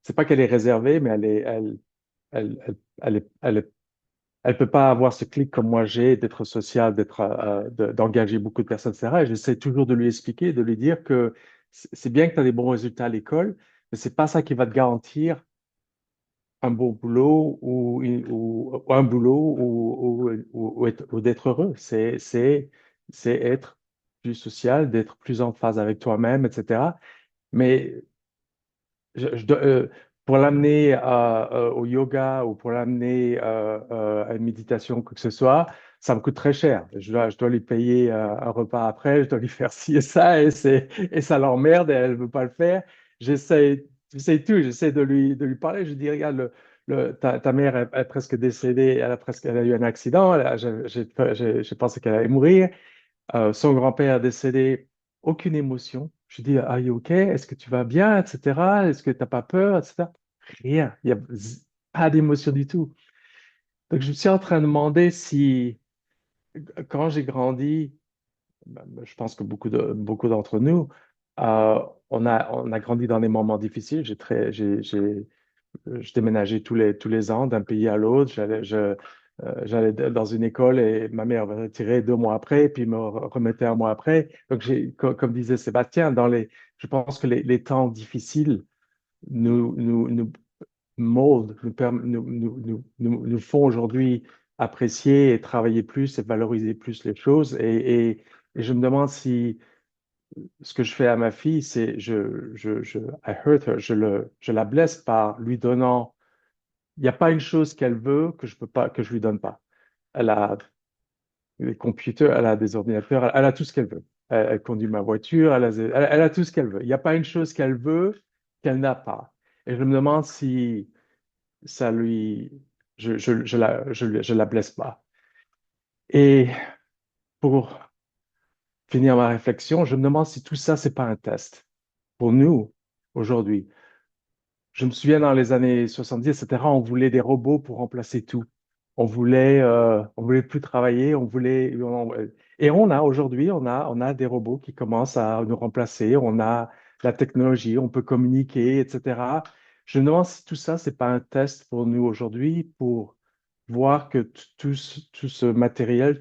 c'est pas qu'elle est réservée, mais elle peut pas avoir ce clic comme moi j'ai, d'être social, d'engager beaucoup de personnes, etc. Et j'essaie toujours de lui expliquer, de lui dire que c'est bien que tu as des bons résultats à l'école, mais c'est pas ça qui va te garantir un bon boulot ou un boulot ou d'être heureux. C'est être plus social, d'être plus en phase avec toi-même, etc. Mais pour l'amener au yoga ou pour l'amener à une méditation, quoi que ce soit, ça me coûte très cher. Je dois lui payer un repas après, je dois lui faire ci et ça, et ça l'emmerde et elle ne veut pas le faire. J'essaie tout, j'essaie de lui parler. Je dis, regarde, ta mère est presque décédée, elle a eu un accident, j'ai pensé qu'elle allait mourir. Son grand-père est décédé, aucune émotion. Je dis, Are you okay? Est-ce que tu vas bien, etc. Est-ce que tu n'as pas peur, etc. Rien, il n'y a pas d'émotion du tout. Donc, je me suis en train de demander si, quand j'ai grandi, je pense que beaucoup d'entre nous, euh, on a grandi dans des moments difficiles. Je déménageais tous les ans d'un pays à l'autre. J'allais dans une école et ma mère me retirait 2 mois après, puis me remettait un mois après. Donc, comme disait Sébastien, je pense que les temps difficiles nous moldent, nous font aujourd'hui apprécier et travailler plus et valoriser plus les choses. Et je me demande si ce que je fais à ma fille, c'est I hurt her, je la blesse par lui donnant. Il n'y a pas une chose qu'elle veut que je peux pas, que je lui donne pas. Elle a des computers, elle a des ordinateurs, elle a tout ce qu'elle veut. Elle conduit ma voiture, elle a tout ce qu'elle veut. Il n'y a pas une chose qu'elle veut qu'elle n'a pas. Et je me demande si ça lui, je la blesse pas. Et pour finir ma réflexion, je me demande si tout ça, c'est pas un test pour nous aujourd'hui. Je me souviens dans les années 70, etc., on voulait des robots pour remplacer tout. On voulait plus travailler, et on a aujourd'hui, on a des robots qui commencent à nous remplacer, on a la technologie, on peut communiquer, etc. Je me demande si tout ça, c'est pas un test pour nous aujourd'hui pour voir que tout ce matériel,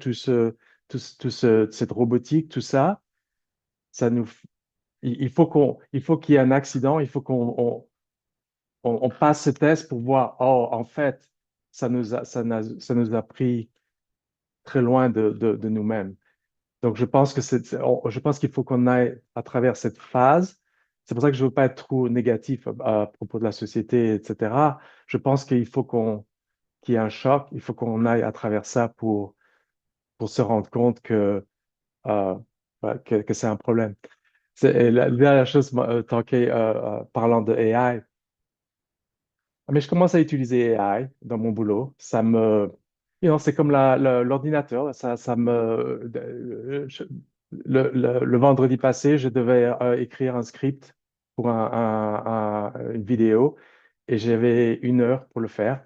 cette robotique, tout ça, ça nous, il faut qu'il y ait un accident, il faut on passe ce test pour voir, oh, en fait, ça nous a pris très loin de nous-mêmes. Donc, je pense qu'il faut qu'on aille à travers cette phase. C'est pour ça que je ne veux pas être trop négatif à propos de la société, etc. Je pense qu'il y ait un choc, il faut qu'on aille à travers ça pour se rendre compte euh, que c'est un problème. Et la dernière chose, parlant de AI, mais je commence à utiliser AI dans mon boulot. C'est comme l'ordinateur. Le vendredi passé, je devais écrire un script pour une vidéo et j'avais 1 heure pour le faire.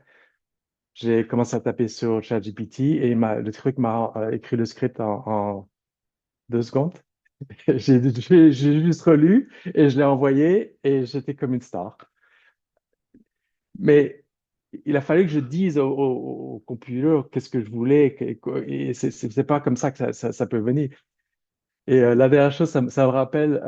J'ai commencé à taper sur ChatGPT et le truc m'a écrit le script en 2 secondes. J'ai juste relu et je l'ai envoyé et j'étais comme une star. Mais il a fallu que je dise au computer qu'est-ce que je voulais, et c'est pas comme ça que ça peut venir. Et la dernière chose, ça me rappelle,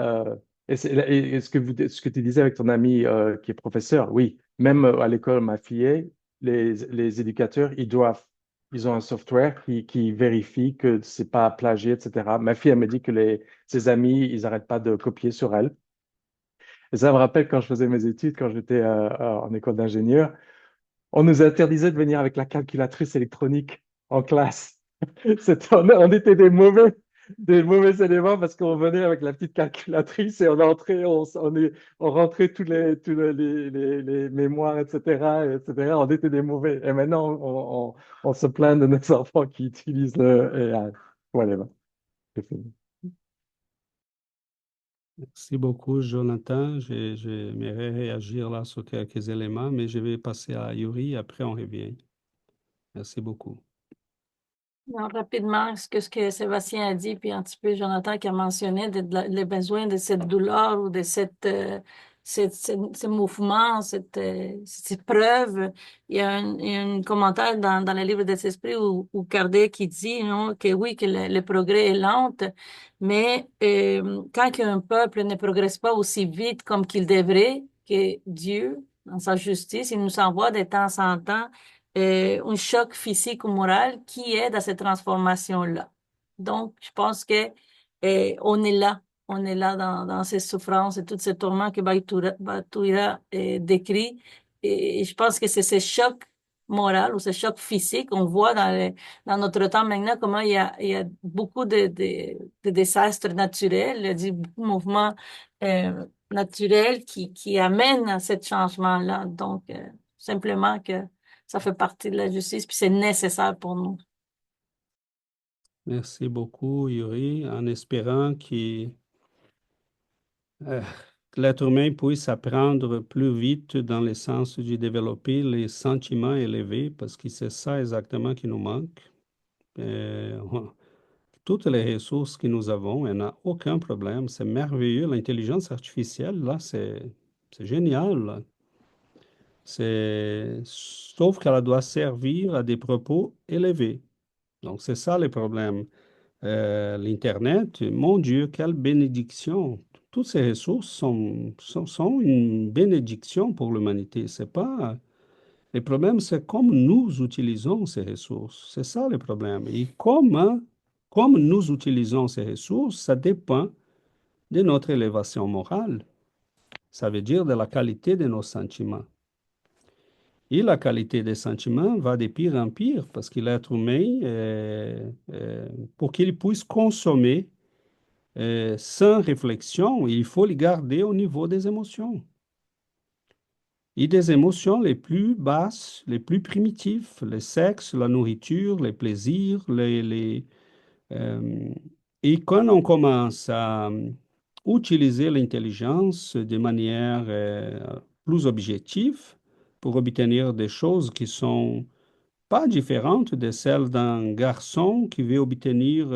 et ce que tu disais avec ton ami qui est professeur, oui, même à l'école, ma fille, les éducateurs, ils ont un software qui vérifie que c'est pas plagié, etc. Ma fille, elle me dit que ses amis, ils n'arrêtent pas de copier sur elle. Et ça me rappelle quand je faisais mes études, quand j'étais en école d'ingénieur. On nous interdisait de venir avec la calculatrice électronique en classe. On était des mauvais éléments parce qu'on venait avec la petite calculatrice et on rentrait les mémoires, etc. On était des mauvais. Et maintenant, on se plaint de nos enfants qui utilisent le AI. Voilà, c'est fini. Merci beaucoup, Jonathan. J'aimerais réagir là sur quelques éléments, mais je vais passer à Yuri, après on revient. Merci beaucoup. Non, rapidement, ce que Sébastien a dit, puis un petit peu Jonathan qui a mentionné les besoins de cette douleur ou de ce mouvement, cette preuve. Il y a un commentaire dans le livre des esprits où Kardec qui dit non, que oui, que le progrès est lent, mais quand un peuple ne progresse pas aussi vite comme qu'il devrait, que Dieu, dans sa justice, il nous envoie de temps en temps un choc physique ou moral qui aide à cette transformation-là. Donc, je pense que on est là dans ces souffrances et tous ces tourments que Batuira décrit. Et je pense que c'est ce choc moral ou ce choc physique. On voit dans notre temps maintenant comment il y a beaucoup de désastres naturels, il y a beaucoup de mouvements naturels qui amènent à ce changement-là. Donc, simplement que ça fait partie de la justice, puis c'est nécessaire pour nous. Merci beaucoup, Yuri, en espérant euh, que l'être humain puisse apprendre plus vite dans le sens de développer les sentiments élevés, parce que c'est ça exactement qui nous manque. Toutes les ressources que nous avons, il n'y a aucun problème. C'est merveilleux. L'intelligence artificielle, là, c'est génial, là. Sauf qu'elle doit servir à des propos élevés. Donc, c'est ça le problème. L'Internet, mon Dieu, quelle bénédiction. Toutes ces ressources sont une bénédiction pour l'humanité. C'est pas... Le problème, c'est comme nous utilisons ces ressources. C'est ça le problème. Et comme nous utilisons ces ressources, ça dépend de notre élévation morale. Ça veut dire de la qualité de nos sentiments. Et la qualité des sentiments va de pire en pire parce que l'être humain, pour qu'il puisse consommer sans réflexion, il faut les garder au niveau des émotions. Et des émotions les plus basses, les plus primitives, le sexe, la nourriture, les plaisirs, euh, et quand on commence à utiliser l'intelligence de manière plus objective pour obtenir des choses qui sont pas différentes de celles d'un garçon qui veut obtenir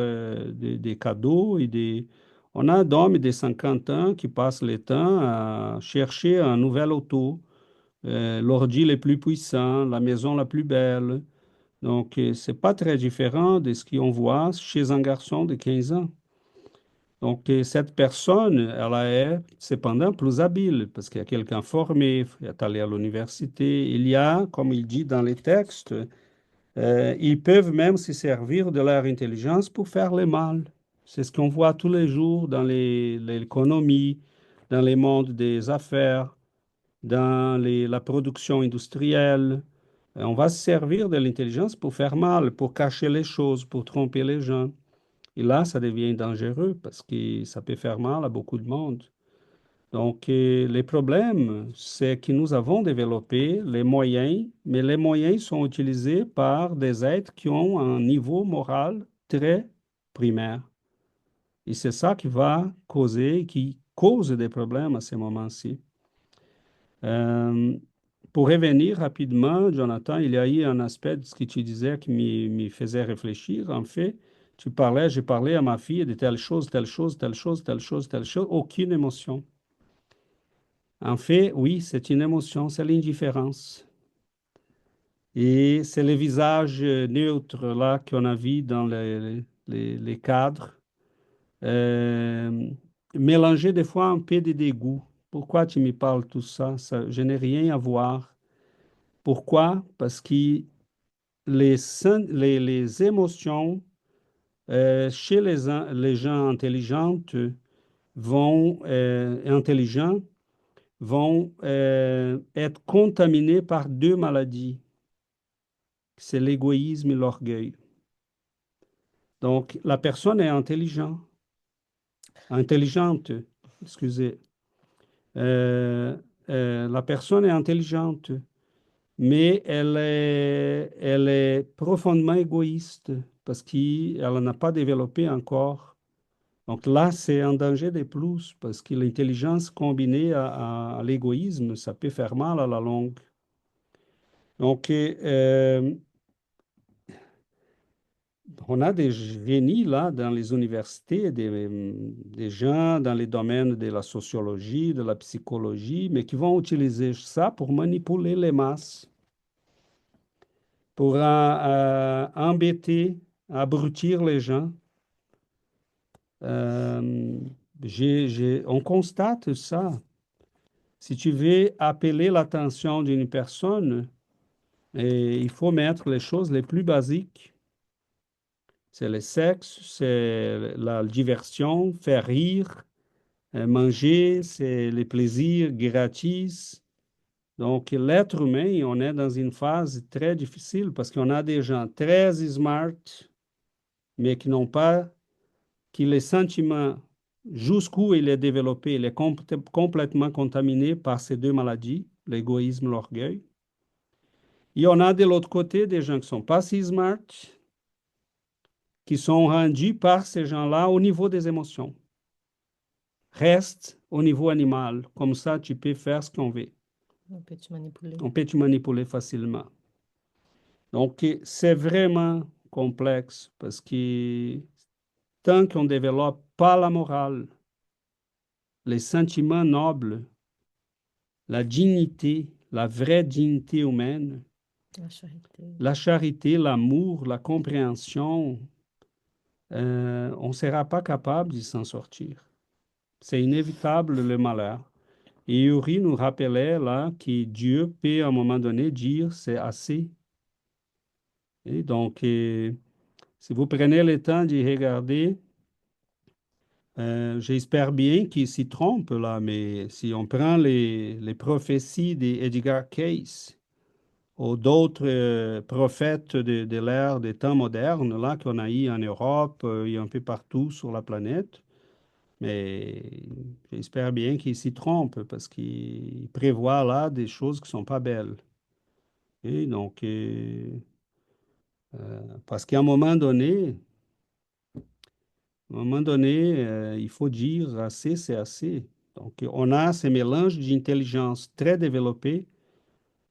des cadeaux et des... On a d'hommes de 50 ans qui passent le temps à chercher un nouvel auto, l'ordi le plus puissant, la maison la plus belle. Donc, c'est pas très différent de ce qu'on voit chez un garçon de 15 ans. Donc, cette personne, elle est cependant plus habile parce qu'il y a quelqu'un formé, il est allé à l'université. Il y a, comme il dit dans les textes, ils peuvent même se servir de leur intelligence pour faire le mal. C'est ce qu'on voit tous les jours dans l'économie, dans les mondes des affaires, dans la production industrielle. On va se servir de l'intelligence pour faire mal, pour cacher les choses, pour tromper les gens. Et là, ça devient dangereux parce que ça peut faire mal à beaucoup de monde. Donc, les problèmes, c'est que nous avons développé les moyens, mais les moyens sont utilisés par des êtres qui ont un niveau moral très primaire. Et c'est ça qui va causer, qui cause des problèmes à ce moment-ci. Euh, pour revenir rapidement, Jonathan, il y a eu un aspect de ce que tu disais qui me faisait réfléchir. En fait, j'ai parlé à ma fille de telle chose, telle chose, telle chose, telle chose, telle chose, aucune émotion. En fait, oui, c'est une émotion, c'est l'indifférence. Et c'est le visage neutre là qu'on a vu dans les cadres, euh, mélangé des fois un peu de dégoût. Pourquoi tu me parles tout ça? Je n'ai rien à voir. Pourquoi? Parce que les émotions chez les gens intelligents vont être contaminés par deux maladies. C'est l'égoïsme et l'orgueil. Donc, la personne est intelligente, excusez. La personne est intelligente, mais elle est profondément égoïste parce qu'elle n'a pas développé encore. Donc là, c'est un danger de plus parce que l'intelligence combinée à l'égoïsme, ça peut faire mal à la longue. Donc, on a des génies là dans les universités, des gens dans les domaines de la sociologie, de la psychologie, mais qui vont utiliser ça pour manipuler les masses, pour embêter, abrutir les gens. On constate ça. Si tu veux appeler l'attention d'une personne, il faut mettre les choses les plus basiques. C'est le sexe, c'est la diversion, faire rire, manger, c'est les plaisirs gratis. Donc, l'être humain, on est dans une phase très difficile parce qu'on a des gens très smart, mais qui n'ont pas, qui les sentiments, jusqu'où il est développé, il est complètement contaminé par ces deux maladies, l'égoïsme, l'orgueil. Et on a de l'autre côté des gens qui ne sont pas si smart, qui sont rendus par ces gens-là au niveau des émotions. Reste au niveau animal. Comme ça, tu peux faire ce qu'on veut. On peut te manipuler. On peut te manipuler facilement. Donc, c'est vraiment complexe parce que tant qu'on ne développe pas la morale, les sentiments nobles, la dignité, la vraie dignité humaine, la charité, l'amour, la compréhension, on ne sera pas capable de s'en sortir. C'est inévitable le malheur. Et Yuri nous rappelait là que Dieu peut à un moment donné dire c'est assez. Et donc, si vous prenez le temps d'y regarder, j'espère bien qu'il s'y trompe là, mais si on prend les prophéties d'Edgar Cayce ou d'autres prophètes de l'ère des temps modernes, là, qu'on a eu en Europe et un peu partout sur la planète, mais j'espère bien qu'il s'y trompe parce qu'il prévoit là des choses qui ne sont pas belles. Et donc, parce qu'à un moment donné, il faut dire assez, c'est assez. Donc, on a ces mélanges d'intelligence très développés.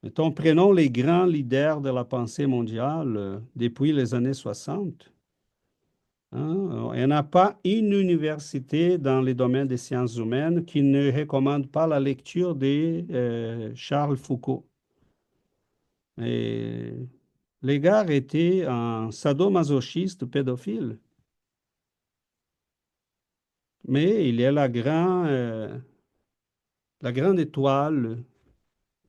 Mettons, prenons les grands leaders de la pensée mondiale depuis les années 60. Hein. Il n'y en a pas une université dans les domaines des sciences humaines qui ne recommande pas la lecture de Charles Foucault. Et les gars étaient un sadomasochiste pédophile. Mais il est la grande étoile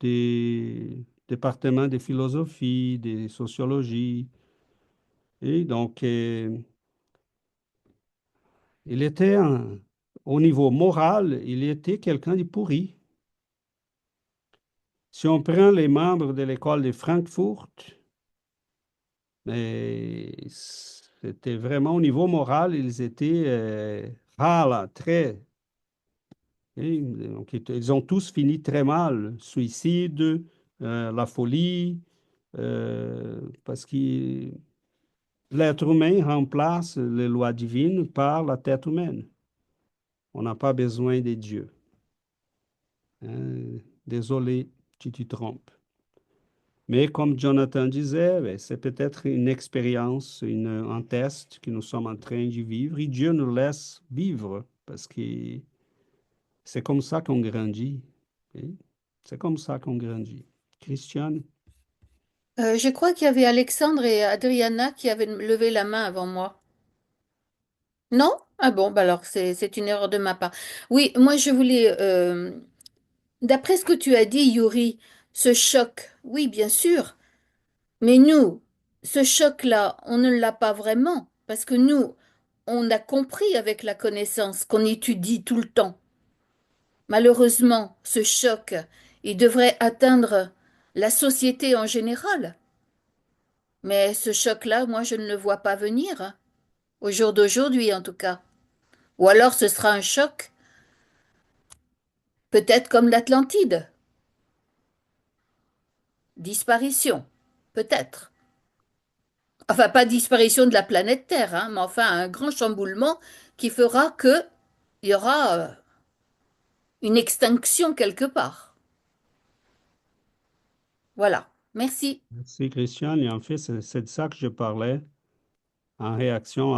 des départements de philosophie, de sociologie. Et donc, il était, au niveau moral, il était quelqu'un de pourri. Si on prend les membres de l'école de Francfort, mais c'était vraiment au niveau moral, ils étaient là, très. Et donc, ils ont tous fini très mal. Suicide, la folie, parce que l'être humain remplace les lois divines par la tête humaine. On n'a pas besoin de Dieu. Hein. Désolé, tu te trompes. Mais comme Jonathan disait, ben, c'est peut-être une expérience, un test que nous sommes en train de vivre et Dieu nous laisse vivre parce que c'est comme ça qu'on grandit. Ok? C'est comme ça qu'on grandit. Christiane? Je crois qu'il y avait Alexandre et Adriana qui avaient levé la main avant moi. Non? Ah bon, bah alors c'est une erreur de ma part. Oui, moi je voulais, d'après ce que tu as dit, Yuri, ce choc, oui, bien sûr, mais nous, ce choc-là, on ne l'a pas vraiment, parce que nous, on a compris avec la connaissance qu'on étudie tout le temps. Malheureusement, ce choc, il devrait atteindre la société en général. Mais ce choc-là, moi, je ne le vois pas venir, hein, au jour d'aujourd'hui en tout cas. Ou alors ce sera un choc, peut-être comme l'Atlantide. Disparition, peut-être. Enfin, pas disparition de la planète Terre, hein, mais enfin un grand chamboulement qui fera que il y aura une extinction quelque part. Voilà. Merci. Merci, Christiane. Et en fait, c'est de ça que je parlais en réaction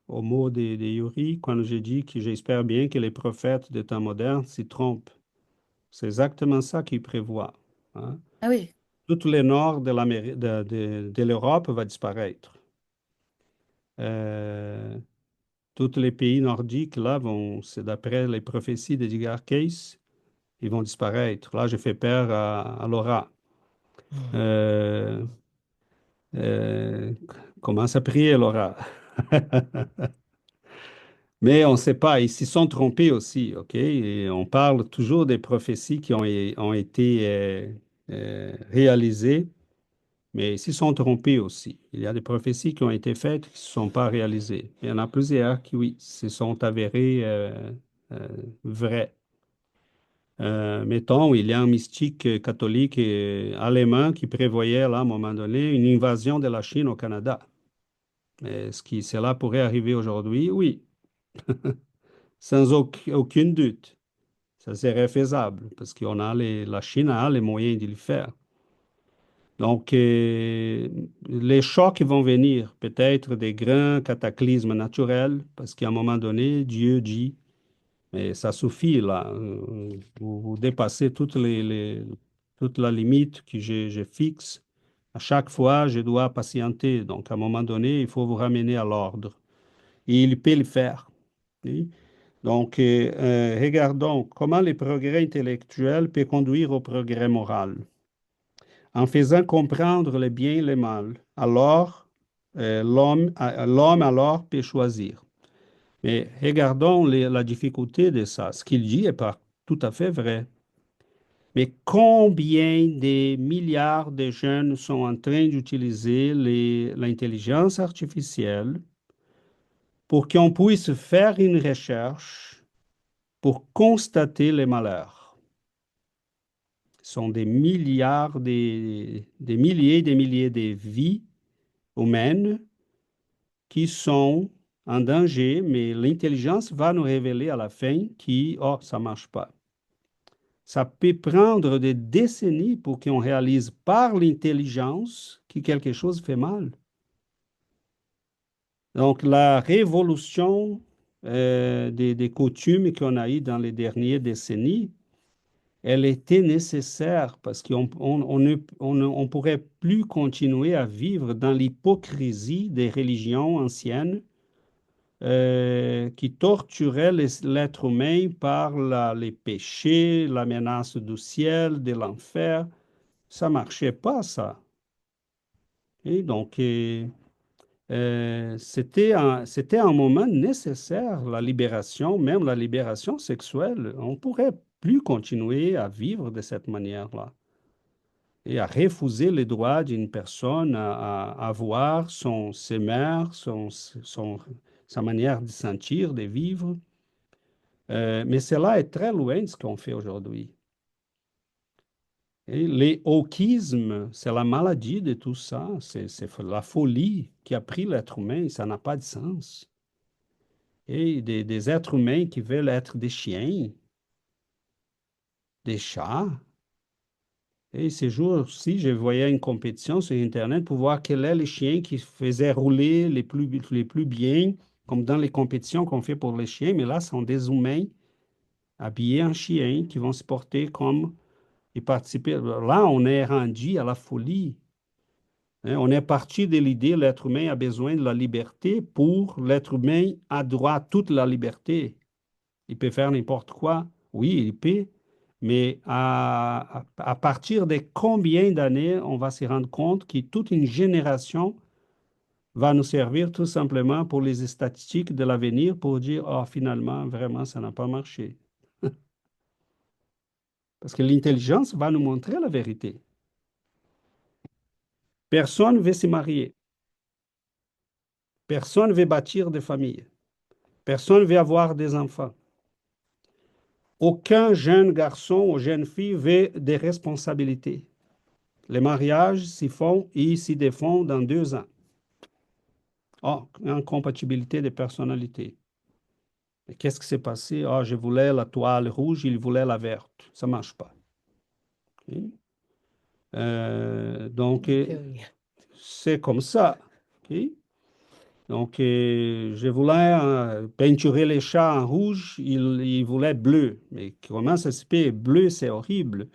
au mot de Yuri quand j'ai dit que j'espère bien que les prophètes des temps modernes s'y trompent. C'est exactement ça qu'ils prévoient. Hein. Ah oui. Tout le nord de l'Europe va disparaître. Tous les pays nordiques, là, c'est d'après les prophéties d'Edgar Cayce, ils vont disparaître. Là, je fais peur à Laura. Euh, euh, Commence à prier, Laura. Mais on ne sait pas, ils s'y sont trompés aussi, OK? Et on parle toujours des prophéties qui ont été réalisées, mais ils s'y sont trompés aussi. Il y a des prophéties qui ont été faites qui ne se sont pas réalisées. Il y en a plusieurs qui, oui, se sont avérées vraies. Mettons, il y a un mystique catholique allemand qui prévoyait là, à un moment donné une invasion de la Chine au Canada. Est-ce que cela pourrait arriver aujourd'hui? Oui, sans aucun doute. Ça serait faisable parce la Chine a les moyens de le faire. Donc, les chocs vont venir, peut-être des grands cataclysmes naturels, parce qu'à un moment donné, Dieu dit, mais ça suffit là, vous dépassez toute la limite que je fixe. À chaque fois, je dois patienter. Donc, à un moment donné, il faut vous ramener à l'ordre. Et il peut le faire. Oui. Donc, regardons comment les progrès intellectuels peuvent conduire au progrès moral. En faisant comprendre le bien et le mal, alors l'homme alors peut choisir. Mais regardons la difficulté de ça. Ce qu'il dit est pas tout à fait vrai. Mais combien de milliards de jeunes sont en train d'utiliser l'intelligence artificielle pour qu'on puisse faire une recherche pour constater les malheurs? Ce sont des milliards, des milliers et des milliers de vies humaines qui sont en danger, mais l'intelligence va nous révéler à la fin que, oh, ça ne marche pas. Ça peut prendre des décennies pour qu'on réalise par l'intelligence que quelque chose fait mal. Donc, la révolution des coutumes qu'on a eues dans les dernières décennies, elle était nécessaire parce qu'on pourrait plus continuer à vivre dans l'hypocrisie des religions anciennes qui torturaient l'être humain par les péchés, la menace du ciel, de l'enfer. Ça ne marchait pas, ça. Et donc, c'était un moment nécessaire, la libération, même la libération sexuelle. On ne pourrait plus continuer à vivre de cette manière-là et à refuser le droit d'une personne à avoir ses mœurs, sa manière de sentir, de vivre. Mais cela est très loin de ce qu'on fait aujourd'hui. Et les wokismes, c'est la maladie de tout ça, c'est la folie qui a pris l'être humain, ça n'a pas de sens. Et des êtres humains qui veulent être des chiens, des chats. Et ces jours-ci, je voyais une compétition sur Internet pour voir quels sont les chiens qui faisaient rouler les plus bien, comme dans les compétitions qu'on fait pour les chiens, mais là, ce sont des humains habillés en chiens qui vont se porter comme et participer. Là, on est rendu à la folie. Hein. On est parti de l'idée que l'être humain a besoin de la liberté pour l'être humain a droit à toute la liberté. Il peut faire n'importe quoi. Oui, il peut. Mais à partir de combien d'années on va se rendre compte que toute une génération va nous servir tout simplement pour les statistiques de l'avenir pour dire, oh, finalement, vraiment, ça n'a pas marché. Parce que l'intelligence va nous montrer la vérité. Personne ne veut se marier. Personne ne veut bâtir des familles. Personne ne veut avoir des enfants. Aucun jeune garçon ou jeune fille veut des responsabilités. Les mariages s'y font et ils s'y défont dans 2 ans. Oh, incompatibilité de personnalité. Et qu'est-ce qui s'est passé? Oh, je voulais la toile rouge, il voulait la verte. Ça ne marche pas. Okay? Donc, c'est comme ça. Okay? Donc, je voulais peinturer les chats en rouge, il voulait bleu. Mais comment ça se fait? Bleu, c'est horrible.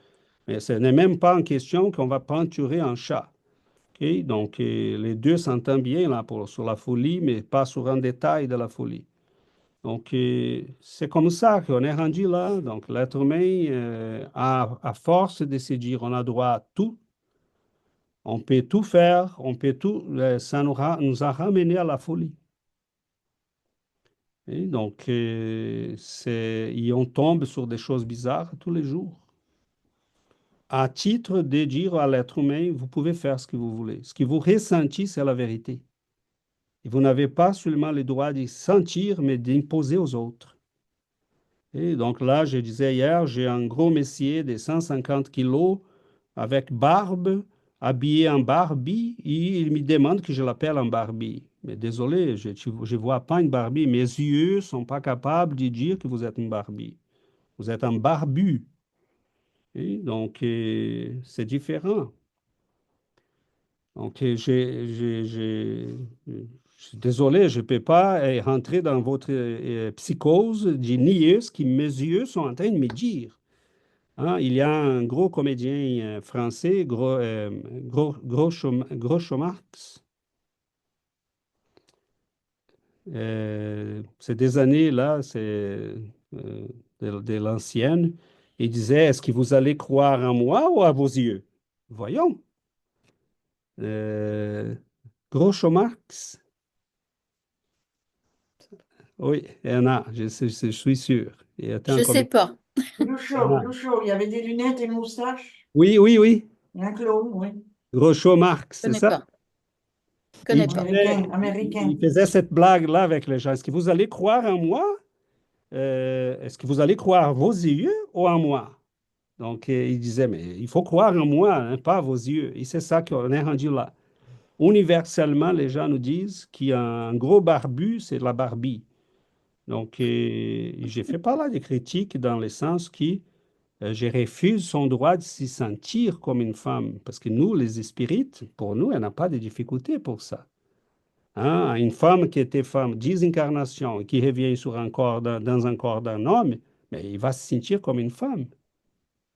Mais ce n'est même pas en question qu'on va peinturer un chat. Okay? Donc, les deux s'entendent bien là sur la folie, mais pas sur un détail de la folie. Donc, c'est comme ça qu'on est rendu là. Donc, l'être humain, à force de se dire on a droit à tout, on peut tout faire, on peut tout, ça nous a ramené à la folie. Et donc, on tombe sur des choses bizarres tous les jours. À titre de dire à l'être humain, vous pouvez faire ce que vous voulez. Ce que vous ressentez, c'est la vérité. Et vous n'avez pas seulement le droit de sentir, mais d'imposer aux autres. Et donc là, je disais hier, j'ai un gros messier de 150 kilos avec barbe, habillé en Barbie, et il me demande que je l'appelle en Barbie. Mais désolé, je ne vois pas une Barbie. Mes yeux ne sont pas capables de dire que vous êtes une Barbie. Vous êtes un barbu. Et donc, c'est différent. Donc, je suis désolé, je ne peux pas rentrer dans votre psychose de nier ce que mes yeux sont en train de me dire. Hein, il y a un gros comédien français, Groucho Marx. C'est des années, là, c'est de l'ancienne. Il disait, est-ce que vous allez croire en moi ou à vos yeux? Voyons. Euh, Groucho Marx. Oui, il y en a, je suis sûr. Il était un Je sais comédien. pas. Groucho, il y avait des lunettes et une moustache. Oui, oui, oui. Un clown, oui. Groucho Marx, Je c'est connais ça? pas. Je connais pas. Américain. Il faisait cette blague-là avec les gens. Est-ce que vous allez croire en moi? Est-ce que vous allez croire vos yeux ou en moi? Donc, il disait, mais il faut croire en moi, hein, pas vos yeux. Et c'est ça qu'on est rendu là. Universellement, les gens nous disent qu'il y a un gros barbu, c'est la Barbie. Donc, j'ai fait pas là des critiques dans le sens qui, je refuse son droit de s'y sentir comme une femme. Parce que nous, les spirites, pour nous, elle n'a pas de difficulté pour ça. Hein? Une femme qui était femme 10 incarnations et qui revient sur un corps dans un corps d'un homme, mais il va se sentir comme une femme.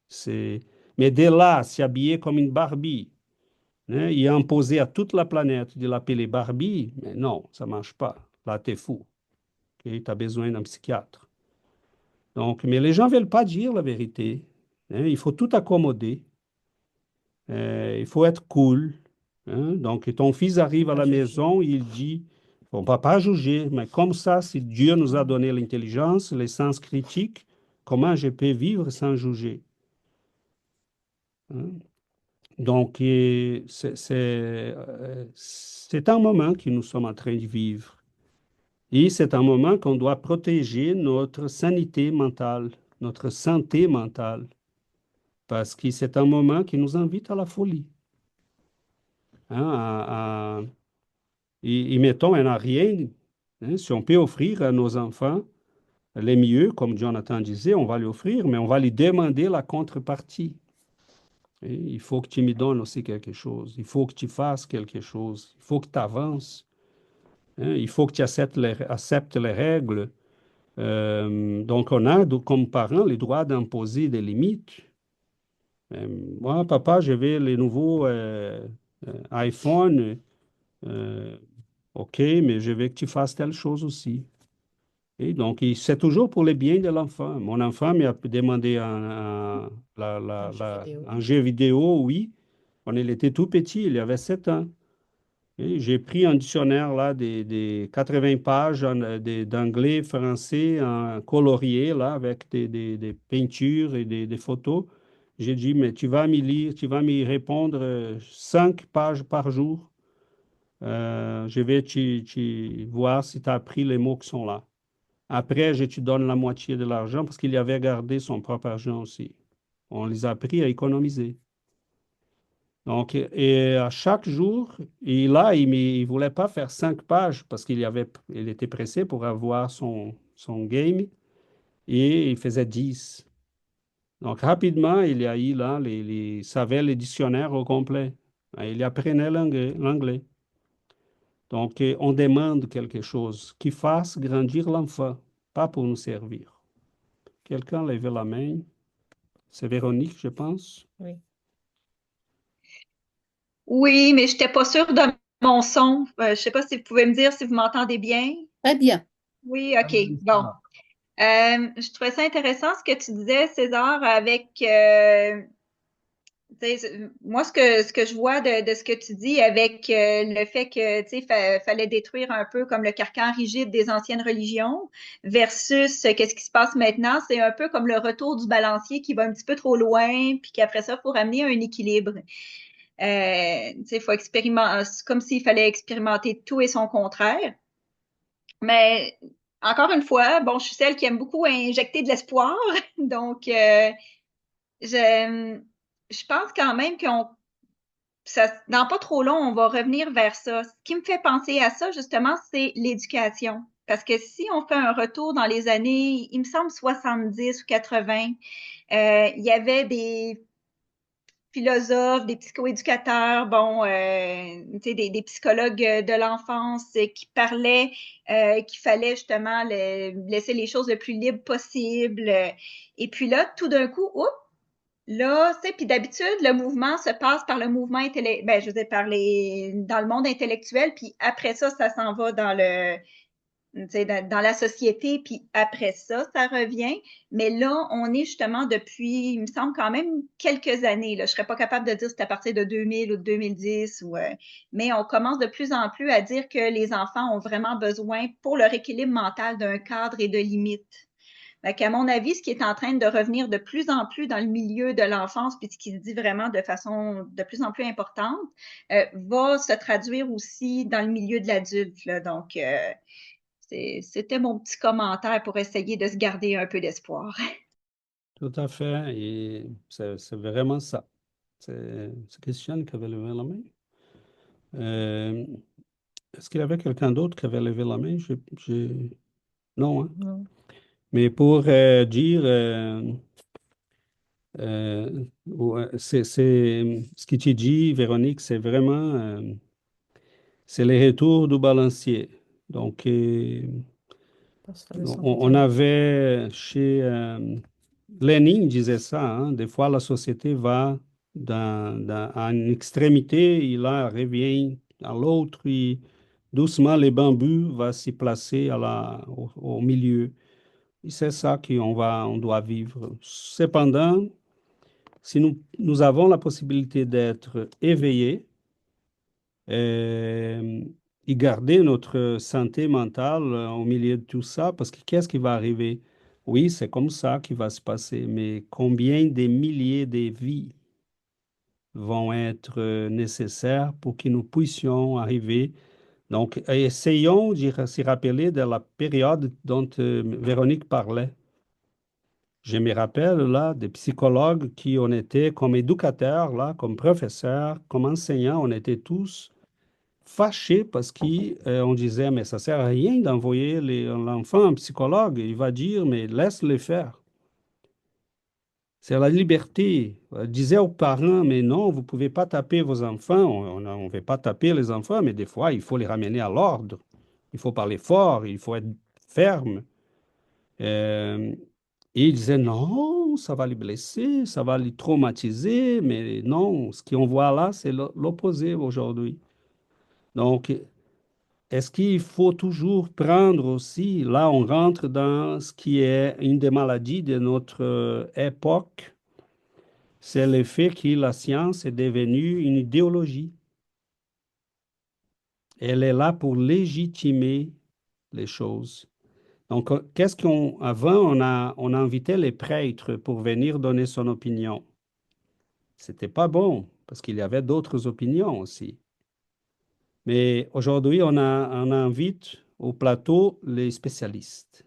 C'est... Mais dès là, s'habiller comme une Barbie, hein, et imposer à toute la planète de l'appeler Barbie, mais non, ça ne marche pas. Là, tu es fou. Tu as besoin d'un psychiatre. Donc, mais les gens ne veulent pas dire la vérité. Hein, il faut tout accommoder. Il faut être cool. Hein. Donc, ton fils arrive à la maison, il dit, on ne va pas juger, mais comme ça, si Dieu nous a donné l'intelligence, le sens critique, comment je peux vivre sans juger? Hein. Donc, c'est un moment que nous sommes en train de vivre. Et c'est un moment qu'on doit protéger notre sanité mentale, notre santé mentale, parce que c'est un moment qui nous invite à la folie. Hein, et mettons, il n'y a rien. Hein, si on peut offrir à nos enfants les mieux, comme Jonathan disait, on va lui offrir, mais on va lui demander la contrepartie. Et il faut que tu me donnes aussi quelque chose. Il faut que tu fasses quelque chose. Il faut que tu avances. Hein, il faut que tu acceptes les règles. Donc, on a, comme parents, le droit d'imposer des limites. Moi, papa, je vais les nouveaux iPhone. euh, OK, mais je veux que tu fasses telle chose aussi. Et donc, c'est toujours pour le bien de l'enfant. Mon enfant m'a demandé un jeu vidéo, oui. Quand il était tout petit, il avait 7 ans. Et j'ai pris un dictionnaire là, des 80 pages d'anglais, français, en colorié, là, avec des peintures et des photos. J'ai dit, mais tu vas m'y lire, tu vas m'y répondre 5 pages par jour. Je vais voir si tu as appris les mots qui sont là. Après, je te donne la moitié de l'argent parce qu'il avait gardé son propre argent aussi. On les a appris à économiser. Donc, et à chaque jour, et là, il ne voulait pas faire 5 pages parce il était pressé pour avoir son game et il faisait 10. Donc, rapidement, il a eu là, il savait les dictionnaires au complet. Il apprenait l'anglais. Donc, on demande quelque chose qui fasse grandir l'enfant, pas pour nous servir. Quelqu'un lève la main. C'est Véronique, je pense. Oui. Oui, mais je n'étais pas sûre de mon son. Je ne sais pas si vous pouvez me dire si vous m'entendez bien. Très bien. Oui, OK. Bon. Je trouvais ça intéressant ce que tu disais, César, avec moi, ce que je vois de ce que tu dis avec le fait que fallait détruire un peu comme le carcan rigide des anciennes religions versus qu'est-ce qui se passe maintenant, c'est un peu comme le retour du balancier qui va un petit peu trop loin, puis qu'après ça, il faut ramener un équilibre. Faut expérimenter, c'est comme s'il fallait expérimenter tout et son contraire. Mais encore une fois, bon, je suis celle qui aime beaucoup injecter de l'espoir. Donc, je, je pense quand même dans pas trop long, on va revenir vers ça. Ce qui me fait penser à ça, justement, c'est l'éducation. Parce que si on fait un retour dans les années, il me semble 70 ou 80, il y avait des philosophes, des psychoéducateurs, bon, tu sais, des psychologues de l'enfance qui parlaient qu'il fallait justement laisser les choses le plus libre possible. Et puis là, tout d'un coup, oups, là, tu sais, puis d'habitude, le mouvement se passe par le mouvement intellectuel, ben, je veux dire, dans le monde intellectuel, puis après ça s'en va dans tu sais, dans la société, puis après ça revient. Mais là, on est justement depuis, il me semble quand même quelques années, là. Je serais pas capable de dire si c'est à partir de 2000 ou de 2010 mais on commence de plus en plus à dire que les enfants ont vraiment besoin pour leur équilibre mental d'un cadre et de limites. Fait qu'à mon avis, ce qui est en train de revenir de plus en plus dans le milieu de l'enfance, puis ce qui se dit vraiment de façon de plus en plus importante, va se traduire aussi dans le milieu de l'adulte, là. Donc, c'était mon petit commentaire pour essayer de se garder un peu d'espoir. Tout à fait, et c'est vraiment ça. C'est Christiane qui avait levé la main. Euh, Est-ce qu'il y avait quelqu'un d'autre qui avait levé la main? Non, hein? Non. Mais pour dire, ce que tu dis, Véronique, c'est vraiment, c'est les retours du balancier. Donc, Posso fazer só um on pouquinho? avait chez Lénine disait ça, hein, des fois la société va à une extrémité, et là revient à l'autre, et doucement les bambus va s'y placer au milieu. Et c'est ça on doit vivre. Cependant, si nous avons la possibilité d'être éveillés, euh, et garder notre santé mentale au milieu de tout ça, parce que qu'est-ce qui va arriver? Oui, c'est comme ça qui va se passer, mais combien de milliers de vies vont être nécessaires pour que nous puissions arriver? Donc, essayons de se rappeler de la période dont Véronique parlait. Je me rappelle là des psychologues qui on était comme éducateurs, là, comme professeurs, comme enseignants, on était tous fâché parce qu'on disait, mais ça sert à rien d'envoyer l'enfant à un psychologue. Il va dire, mais laisse-le faire. C'est la liberté. On disait aux parents, mais non, vous ne pouvez pas taper vos enfants. On ne veut pas taper les enfants, mais des fois, il faut les ramener à l'ordre. Il faut parler fort, il faut être ferme. Euh, et ils disaient, non, ça va les blesser, ça va les traumatiser, mais non, ce qu'on voit là, c'est l'opposé aujourd'hui. Donc, est-ce qu'il faut toujours prendre aussi, là on rentre dans ce qui est une des maladies de notre époque, c'est le fait que la science est devenue une idéologie. Elle est là pour légitimer les choses. Donc, avant, on a invité les prêtres pour venir donner son opinion. C'était pas bon, parce qu'il y avait d'autres opinions aussi. Mais aujourd'hui, on invite au plateau les spécialistes.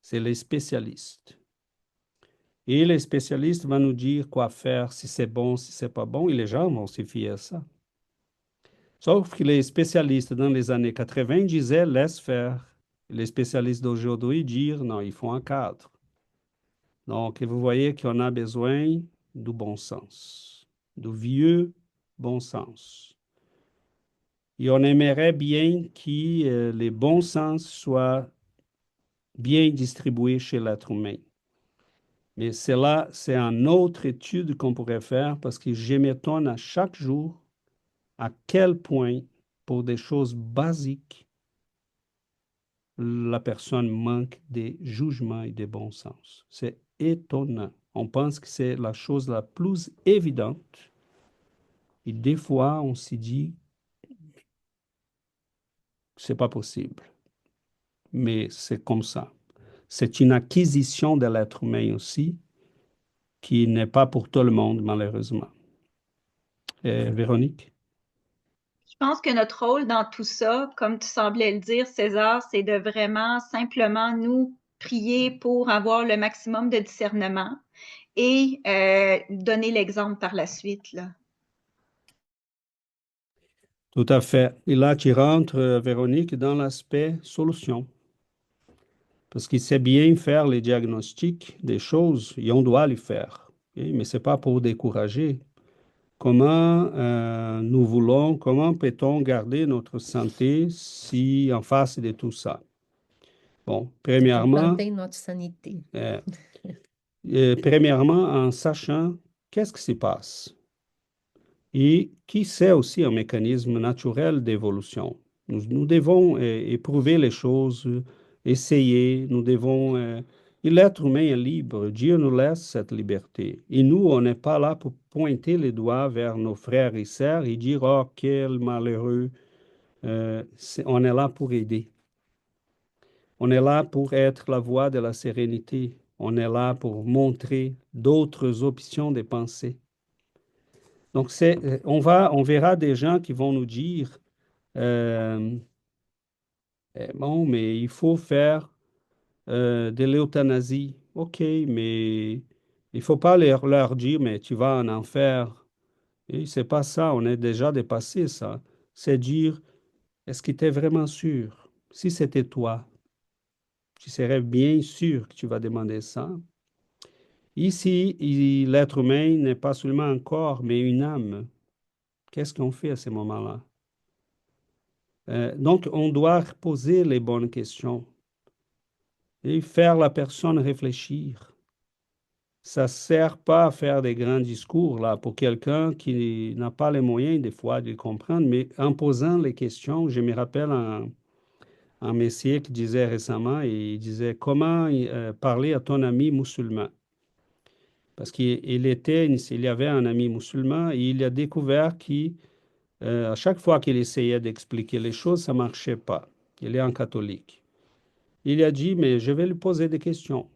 C'est les spécialistes. Et les spécialistes vont nous dire quoi faire, si c'est bon, si c'est pas bon, et les gens vont se fier à ça. Sauf que les spécialistes dans les années 80 disaient laisse faire. Les spécialistes d'aujourd'hui disent non, il faut un cadre. Donc, vous voyez qu'on a besoin du bon sens, du vieux bon sens. Et on aimerait bien que les bons sens soient bien distribués chez l'être humain. Mais cela, c'est une autre étude qu'on pourrait faire parce que je m'étonne à chaque jour à quel point, pour des choses basiques, la personne manque de jugement et de bon sens. C'est étonnant. On pense que c'est la chose la plus évidente. Et des fois, on s'y dit que c'est pas possible. Mais c'est comme ça. C'est une acquisition de l'être humain aussi qui n'est pas pour tout le monde, malheureusement. Véronique? Je pense que notre rôle dans tout ça, comme tu semblais le dire, César, c'est de vraiment simplement nous prier pour avoir le maximum de discernement et donner l'exemple par la suite, là. Tout à fait. Et là, tu rentres, Véronique, dans l'aspect solution. Parce qu'il sait bien faire les diagnostics des choses et on doit les faire. Ok? Mais ce n'est pas pour décourager. Comment peut-on garder notre santé si en face de tout ça? Bon, premièrement, Planter notre sanité. premièrement, en sachant qu'est-ce qui se passe et qui sait aussi un mécanisme naturel d'évolution. Nous devons éprouver les choses, essayer, nous devons... et l'être humain est libre, Dieu nous laisse cette liberté. Et nous, on n'est pas là pour pointer les doigts vers nos frères et sœurs et dire, oh, quel malheureux. On est là pour aider. On est là pour être la voie de la sérénité. On est là pour montrer d'autres options de pensée. Donc, on verra des gens qui vont nous dire, bon, mais il faut faire de l'euthanasie. OK, mais il ne faut pas leur dire, mais tu vas en enfer. Et c'est pas ça, on est déjà dépassé ça. C'est dire, est-ce que tu es vraiment sûr? Si c'était toi, tu serais bien sûr que tu vas demander ça. Ici, l'être humain n'est pas seulement un corps, mais une âme. Qu'est-ce qu'on fait à ce moment-là? Donc, on doit poser les bonnes questions et faire la personne réfléchir. Ça ne sert pas à faire des grands discours là pour quelqu'un qui n'a pas les moyens des fois de comprendre, mais en posant les questions, je me rappelle un messier qui disait récemment, il disait comment parler à ton ami musulman. Parce qu'il y avait un ami musulman et il a découvert qu'à chaque fois qu'il essayait d'expliquer les choses, ça ne marchait pas. Il est un catholique. Il a dit, mais je vais lui poser des questions.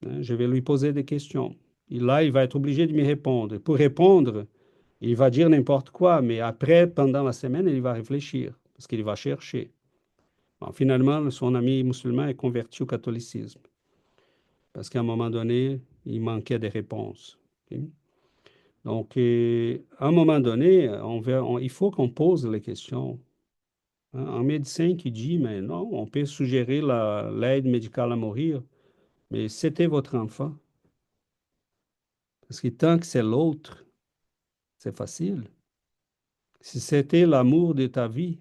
Je vais lui poser des questions. Et là, il va être obligé de me répondre. Pour répondre, il va dire n'importe quoi, mais après, pendant la semaine, il va réfléchir, parce qu'il va chercher. Bon, finalement, son ami musulman est converti au catholicisme, parce qu'à un moment donné, il manquait des réponses. Ok? Donc, à un moment donné, il faut qu'on pose les questions. Hein, un médecin qui dit, mais non, on peut suggérer l'aide médicale à mourir, mais c'était votre enfant. Parce que tant que c'est l'autre, c'est facile. Si c'était l'amour de ta vie,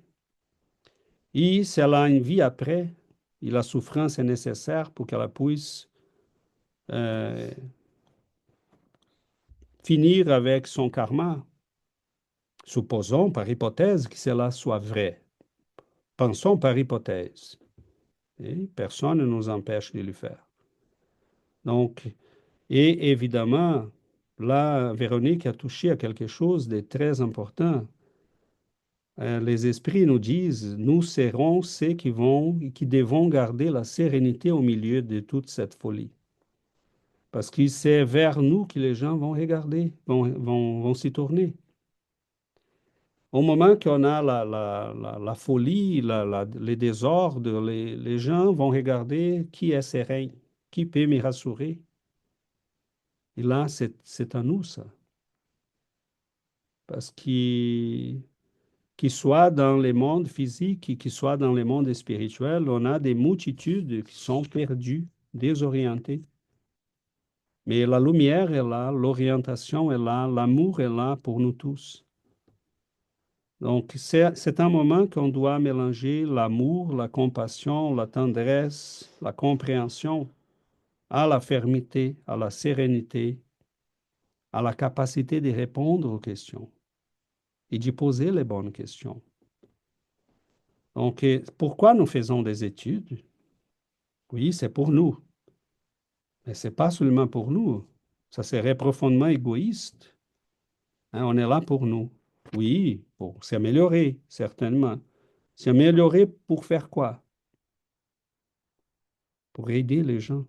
et si elle a une vie après, et la souffrance est nécessaire pour qu'elle puisse euh, finir avec son karma. Supposons par hypothèse que cela soit vrai. Pensons par hypothèse. Et personne ne nous empêche de le faire. Donc, et évidemment, là, Véronique a touché à quelque chose de très important. Les esprits nous disent, nous serons ceux qui devront garder la sérénité au milieu de toute cette folie. Parce que c'est vers nous que les gens vont regarder, vont s'y tourner. Au moment qu'on a la folie, les désordres, les gens vont regarder qui est serein, qui peut me rassurer. Et là, c'est à nous, ça. Parce qu'il soit dans les mondes physiques, qu'il soit dans les mondes spirituels, on a des multitudes qui sont perdues, désorientées. Mais la lumière est là, l'orientation est là, l'amour est là pour nous tous. Donc, c'est un moment qu'on doit mélanger l'amour, la compassion, la tendresse, la compréhension à la fermeté, à la sérénité, à la capacité de répondre aux questions et d'y poser les bonnes questions. Donc, pourquoi nous faisons des études? Oui, c'est pour nous. Mais ce n'est pas seulement pour nous. Ça serait profondément égoïste. Hein, on est là pour nous. Oui, pour s'améliorer, certainement. S'améliorer pour faire quoi? Pour aider les gens,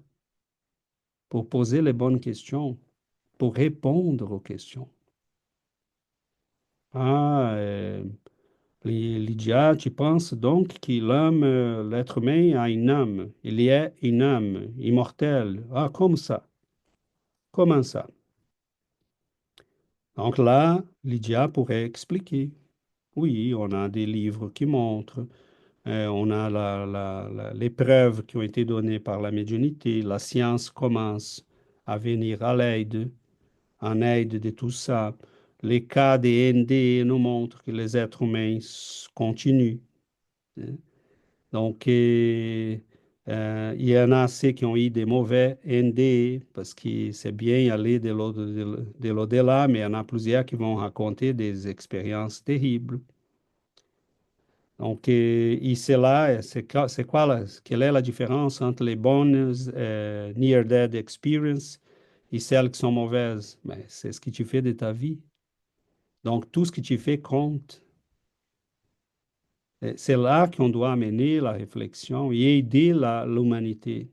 pour poser les bonnes questions, pour répondre aux questions. Ah, Lydia, tu penses donc que l'homme, l'être humain a une âme. Il y a une âme immortelle. Ah, comme ça. Comment ça? Donc là, Lydia pourrait expliquer. Oui, on a des livres qui montrent, on a les preuves qui ont été données par la médiumnité. La science commence à venir à l'aide, en aide de tout ça. Les cas des NDE nous montrent que les êtres humains continuent, hein. Donc, il y en a ceux qui ont eu des mauvais NDE parce que c'est bien aller de l'au-delà, mais il y en a plusieurs qui vont raconter des expériences terribles. Donc, et cela, c'est quoi quelle est la différence entre les bonnes near-death experience et celles qui sont mauvaises? Ben, c'est ce que tu fais de ta vie. Donc, tout ce que tu fais compte. C'est là qu'on doit amener la réflexion et aider l'humanité.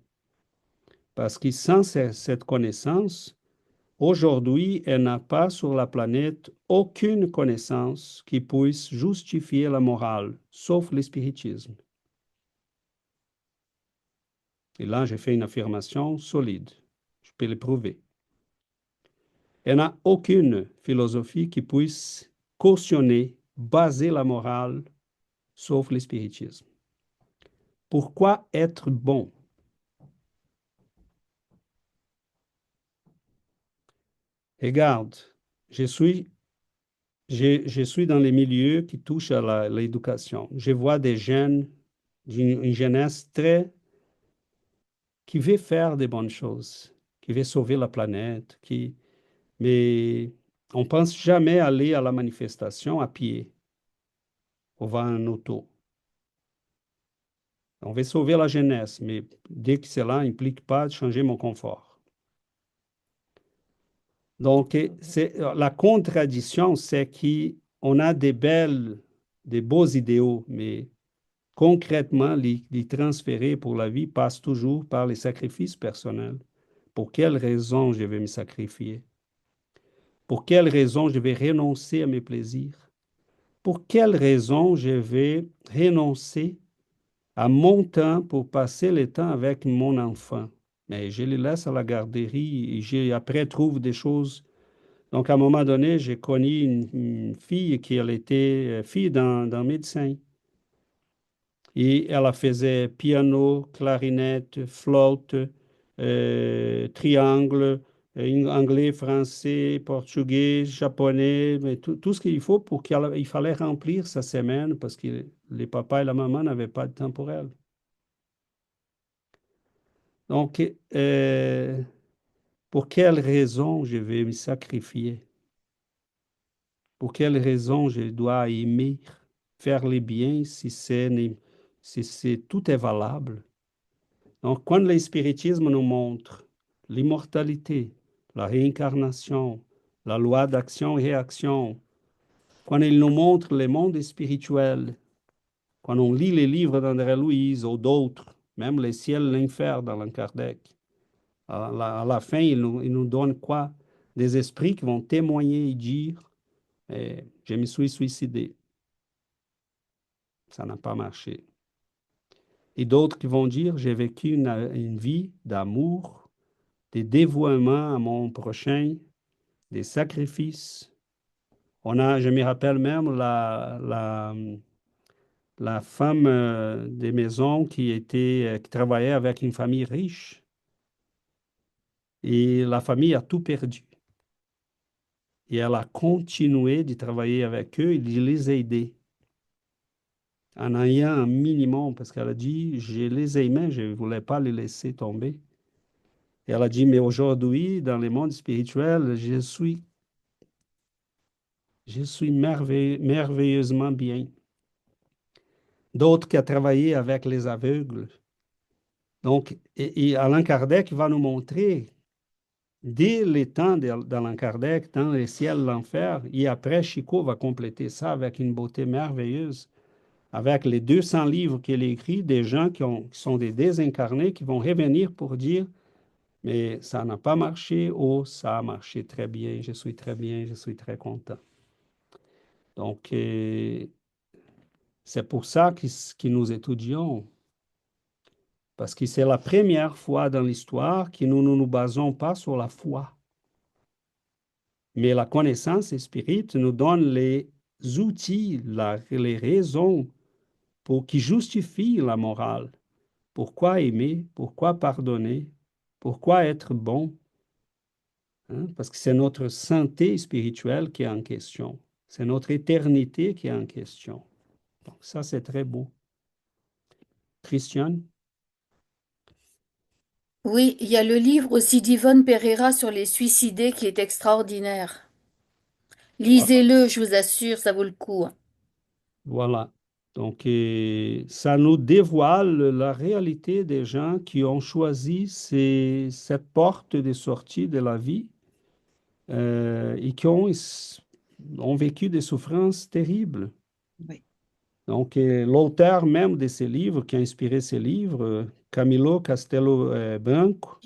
Parce que sans cette connaissance, aujourd'hui, elle n'a pas sur la planète aucune connaissance qui puisse justifier la morale, sauf le spiritisme. Et là, j'ai fait une affirmation solide. Je peux le prouver. Elle n'a aucune philosophie qui puisse cautionner, baser la morale, sauf le spiritisme. Pourquoi être bon? Regarde, je suis, je suis dans les milieux qui touchent à l'éducation. Je vois des jeunes, une jeunesse qui veut faire des bonnes choses, qui veut sauver la planète, mais on ne pense jamais aller à la manifestation à pied. On va en auto. On veut sauver la jeunesse, mais dès que cela n'implique pas de changer mon confort. Donc, la contradiction, c'est qu'on a des beaux idéaux, mais concrètement, les transférer pour la vie passe toujours par les sacrifices personnels. Pour quelle raison je vais me sacrifier? Pour quelle raison je vais renoncer à mes plaisirs? Pour quelle raison je vais renoncer à mon temps pour passer le temps avec mon enfant? Mais je le laisse à la garderie et après trouve des choses. Donc, à un moment donné, j'ai connu une fille qui elle était fille d'un médecin. Et elle faisait piano, clarinette, flûte, triangle, anglais, français, portugais, japonais, mais tout ce qu'il faut pour qu'il fallait remplir sa semaine parce que les papas et la maman n'avaient pas de temps pour elle. Donc, pour quelle raison je vais me sacrifier? Pour quelle raison je dois aimer faire les biens si tout est valable? Donc, quand le spiritisme nous montre l'immortalité, la réincarnation, la loi d'action et réaction, quand il nous montre le monde spirituel, quand on lit les livres d'André Louise ou d'autres, même le ciel, l'enfer d'Allan Kardec, à la fin, il nous donne quoi? Des esprits qui vont témoigner et dire je me suis suicidé. Ça n'a pas marché. Et d'autres qui vont dire j'ai vécu une vie d'amour, des dévouements à mon prochain, des sacrifices. Je me rappelle même la femme des maisons qui travaillait avec une famille riche. Et la famille a tout perdu. Et elle a continué de travailler avec eux et de les aider. En ayant un minimum, parce qu'elle a dit, je les aimais, je ne voulais pas les laisser tomber. Et elle a dit, mais aujourd'hui, dans le monde spirituel, je suis merveilleusement bien. D'autres qui ont travaillé avec les aveugles. Donc, et Allan Kardec va nous montrer, dès les temps d'Allan Kardec, dans le ciel, l'enfer, et après, Chico va compléter ça avec une beauté merveilleuse, avec les 200 livres qu'il a écrits, des gens qui sont des désincarnés, qui vont revenir pour dire, mais ça n'a pas marché, ça a marché très bien, je suis très content. Donc, c'est pour ça que nous étudions, parce que c'est la première fois dans l'histoire que nous ne nous basons pas sur la foi. Mais la connaissance spirituelle nous donne les outils, les raisons qui justifient la morale. Pourquoi aimer? Pourquoi pardonner? Pourquoi être bon? Hein? Parce que c'est notre santé spirituelle qui est en question. C'est notre éternité qui est en question. Donc ça, c'est très beau. Christiane? Oui, il y a le livre aussi d'Yvonne Pereira sur les suicidés qui est extraordinaire. Lisez-le, je vous assure, ça vaut le coup. Voilà. Donc, ça nous dévoile la réalité des gens qui ont choisi cette porte de sortie de la vie et qui ont vécu des souffrances terribles. Oui. Donc, l'auteur même de ces livres, qui a inspiré ces livres, Camilo Castelo Branco,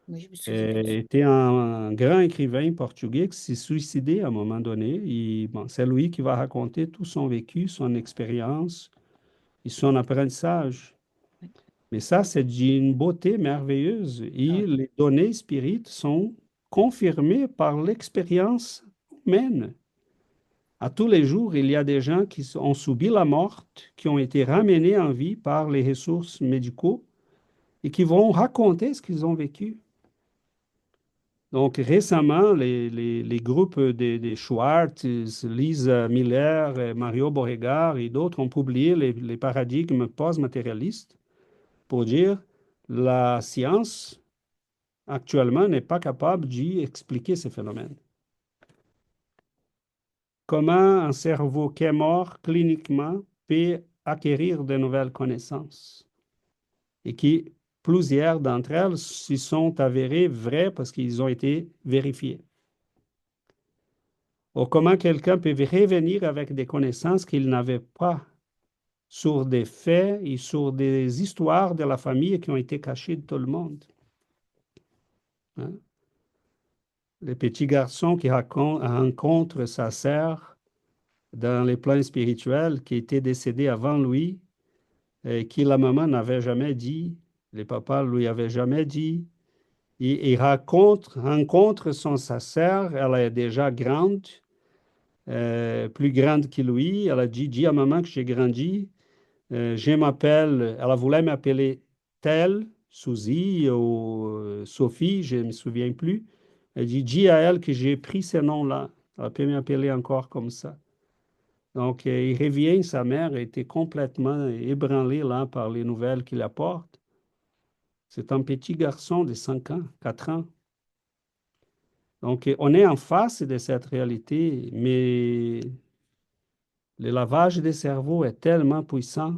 Oui, je me souviens. était un grand écrivain portugais qui s'est suicidé à un moment donné. Bon, c'est lui qui va raconter tout son vécu, son expérience et son apprentissage. Mais ça, c'est d'une beauté merveilleuse. Et les données spirites sont confirmées par l'expérience humaine. À tous les jours, il y a des gens qui ont subi la mort, qui ont été ramenés en vie par les ressources médicaux et qui vont raconter ce qu'ils ont vécu. Donc, récemment, les groupes des Schwartz, Lisa Miller, Mario Beauregard et d'autres ont publié les paradigmes post-matérialistes pour dire la science actuellement n'est pas capable d'y expliquer ces phénomènes. Comment un cerveau qui est mort cliniquement peut acquérir de nouvelles connaissances et qui, plusieurs d'entre elles, s'y sont avérées vraies parce qu'ils ont été vérifiées. Ou comment quelqu'un peut revenir avec des connaissances qu'il n'avait pas sur des faits et sur des histoires de la famille qui ont été cachées de tout le monde. Hein? Le petit garçon qui rencontre sa sœur dans les plans spirituels qui était décédée avant lui, et qui la maman n'avait jamais dit, le papa lui avait jamais dit. Il rencontre sa sœur, elle est déjà grande, plus grande que lui. Elle a dit, dis à maman que j'ai grandi. Je m'appelle, elle voulait m'appeler telle, Suzy ou Sophie, je ne me souviens plus. Elle dit, dis à elle que j'ai pris ce nom-là. Elle peut m'appeler encore comme ça. Donc, il revient, sa mère était complètement ébranlée là par les nouvelles qu'il apporte. C'est un petit garçon de 5 ans, 4 ans. Donc, on est en face de cette réalité, mais le lavage des cerveaux est tellement puissant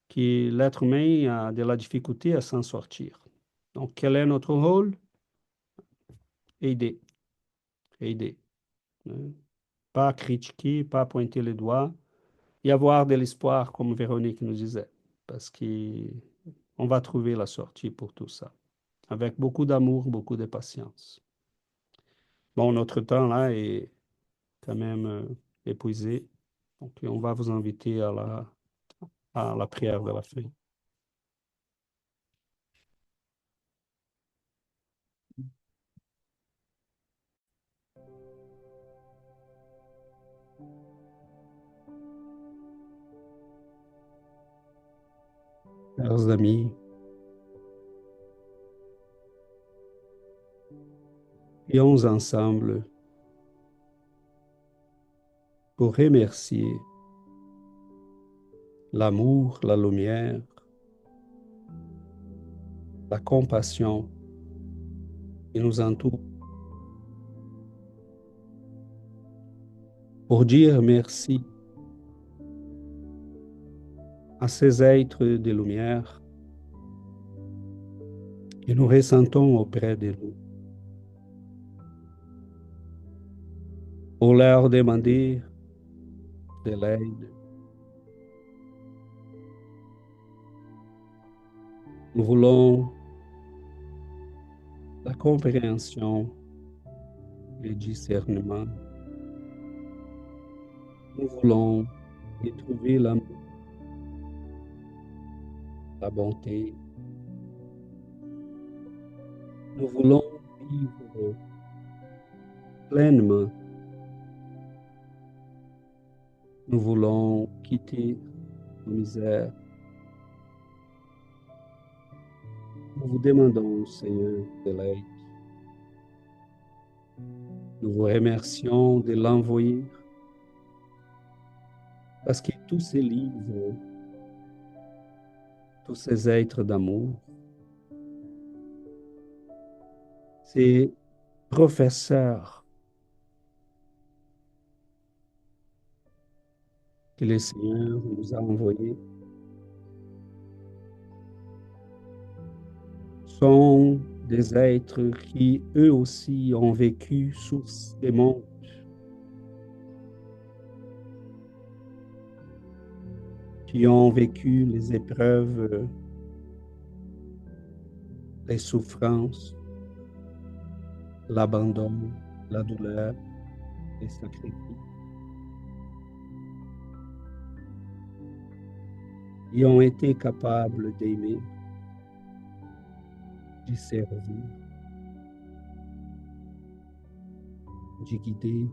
que l'être humain a de la difficulté à s'en sortir. Donc, quel est notre rôle? Aider. Aider. Hein? Pas critiquer, pas pointer les doigts et avoir de l'espoir, comme Véronique nous disait, parce qu'on va trouver la sortie pour tout ça, avec beaucoup d'amour, beaucoup de patience. Bon, notre temps là est quand même épuisé, donc on va vous inviter à la prière de la fin. Chers amis, prions ensemble pour remercier l'amour, la lumière, la compassion qui nous entoure, pour dire merci à ces êtres de lumière que nous ressentons auprès de nous, pour leur demander de l'aide. Nous voulons la compréhension, le discernement, Nous voulons y trouver l'amour, la bonté. Nous voulons vivre pleinement. Nous voulons quitter nos misères. Nous vous demandons, Seigneur, de l'aide. Nous vous remercions de l'envoyer parce que tous ces livres, tous ces êtres d'amour, ces professeurs que le Seigneur nous a envoyés sont des êtres qui, eux aussi, ont vécu sous ces mondes. Qui ont vécu les épreuves, les souffrances, l'abandon, la douleur, les sacrifices. Ils ont été capables d'aimer, de servir, de guider.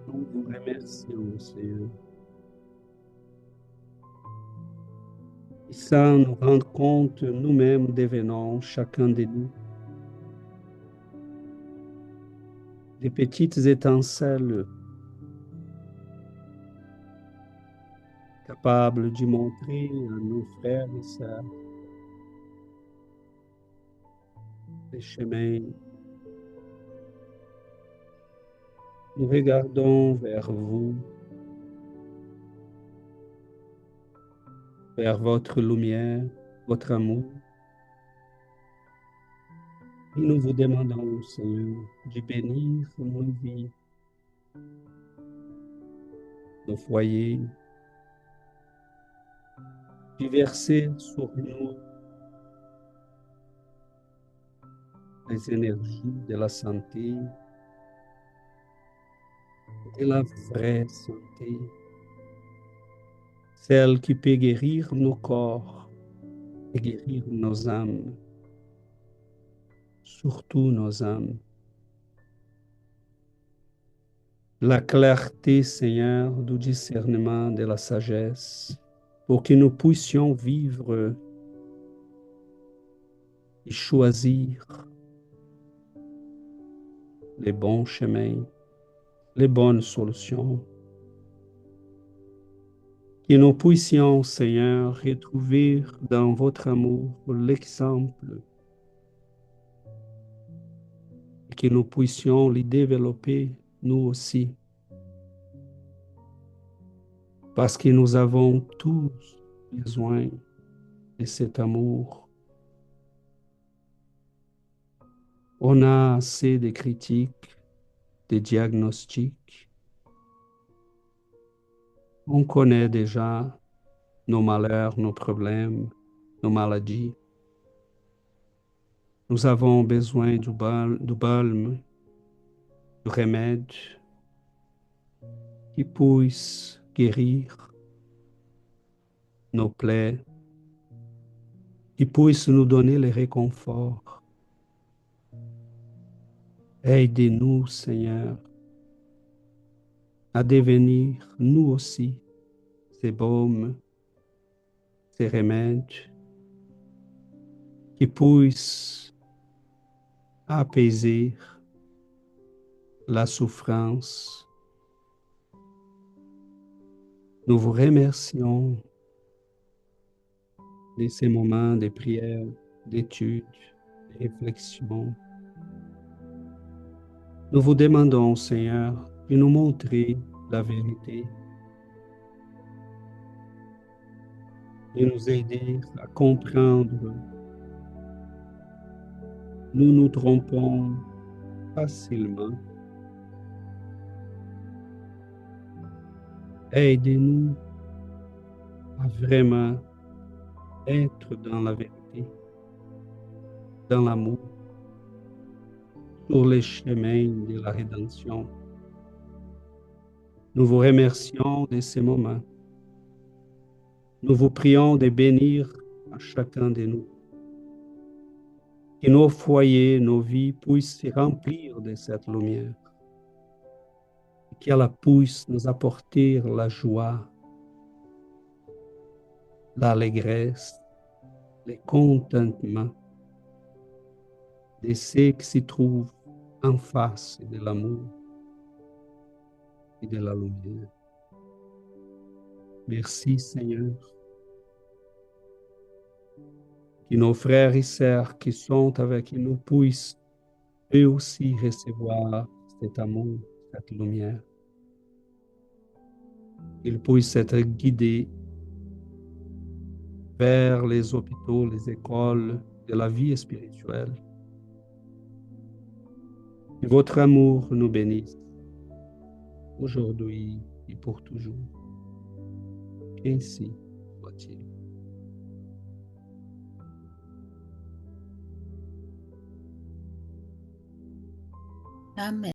Nous vous remercions, Seigneur. Et sans nous rendre compte, nous-mêmes devenons, chacun de nous, des petites étincelles capables de montrer à nos frères et sœurs les chemins. Nous regardons vers vous, vers votre lumière, votre amour. Et nous vous demandons, Seigneur, de bénir nos vies, nos foyers, de verser sur nous les énergies de la santé, de la vraie santé, celle qui peut guérir nos corps et guérir nos âmes, surtout nos âmes. La clarté, Seigneur, du discernement, de la sagesse, pour que nous puissions vivre et choisir les bons chemins, les bonnes solutions. Que nous puissions, Seigneur, retrouver dans votre amour l'exemple et que nous puissions les développer nous aussi. Parce que nous avons tous besoin de cet amour. On a assez de critiques, de diagnostics. On connaît déjà nos malheurs, nos problèmes, nos maladies. Nous avons besoin du balme, du remède qui puisse guérir nos plaies, qui puisse nous donner le réconfort. Aidez-nous, Seigneur, à devenir, nous aussi, ces baumes, ces remèdes qui puissent apaiser la souffrance. Nous vous remercions de ces moments de prière, d'étude, de réflexion. Nous vous demandons, Seigneur, de nous montrer la vérité, de nous aider à comprendre. Nous nous trompons facilement. Aidez-nous à vraiment être dans la vérité, dans l'amour, sur les chemins de la rédemption. Nous vous remercions de ces moments. Nous vous prions de bénir à chacun de nous. Que nos foyers, nos vies puissent se remplir de cette lumière. Qu'elle puisse nous apporter la joie, l'allégresse, le contentement de ceux qui se trouvent en face de l'amour et de la lumière. Merci Seigneur. Que nos frères et sœurs qui sont avec nous puissent eux aussi recevoir cet amour, cette lumière. Qu'ils puissent être guidés vers les hôpitaux, les écoles de la vie spirituelle. Que votre amour nous bénisse, aujourd'hui et pour toujours. Qu'ainsi soit-il. Amen.